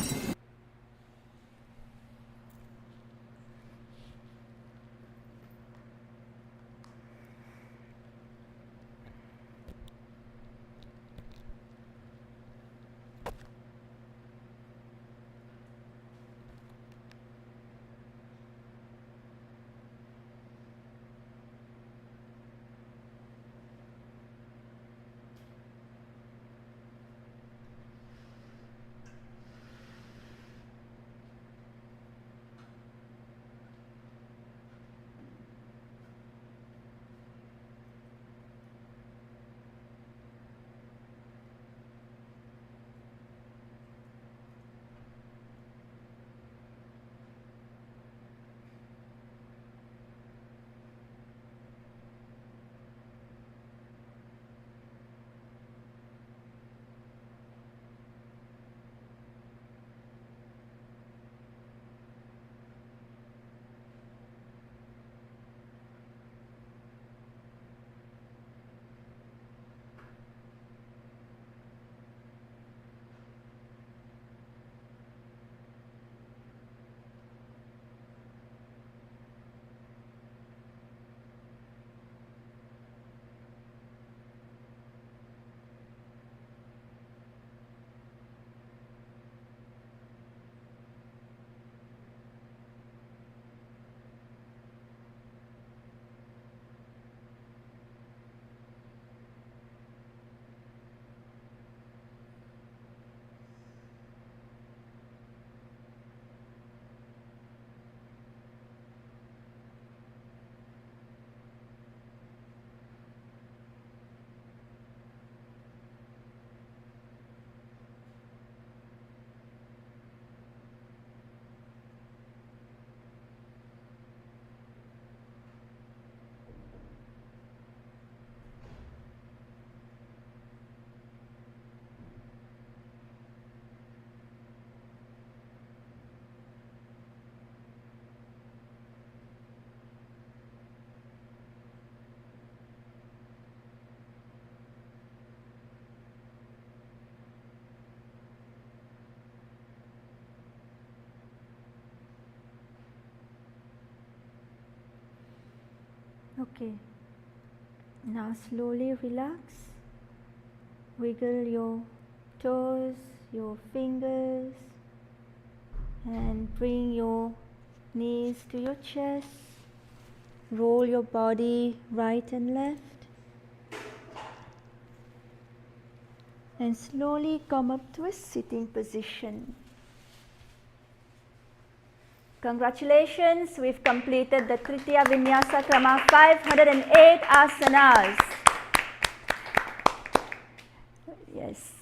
Okay. Now slowly relax. Wiggle your toes, your fingers, and bring your knees to your chest. Roll your body right and left. And slowly come up to a sitting position. Congratulations, we've completed the Trithiya Vinyasa Krama 508 asanas. Yes,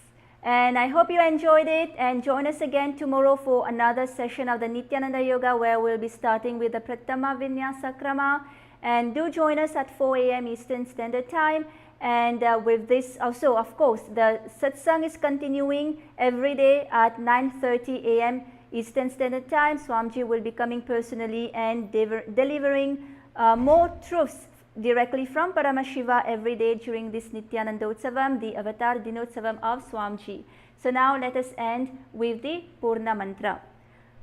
and I hope you enjoyed it, and join us again tomorrow for another session of the Nithyananda Yoga, where we'll be starting with the Trithiya Vinyasa Krama. And do join us at 4 a.m. Eastern Standard Time. And with this also, of course, the satsang is continuing every day at 9:30 a.m. Eastern Standard Time. Swamiji will be coming personally and delivering more truths directly from Paramashiva every day during this Nithyanandotsavam, the Avatar Dinotsavam of Swamiji. So now let us end with the Purna Mantra.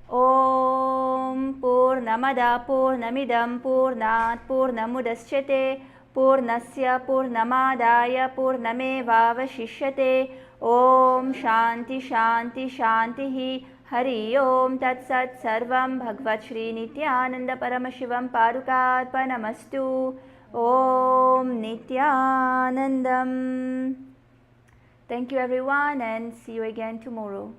Om Purnamada Purnamidam Purnat Purnamudashyate Purnasya Purnamadaya Purnamevavashishyate. Om Shanti Shanti Shantihi. Hari Om Tat Sat Sarvam Bhagavad Shri Nithyananda Paramashivam Padukarpanamastu. Om Nithyanandam. Thank you everyone, and see you again tomorrow.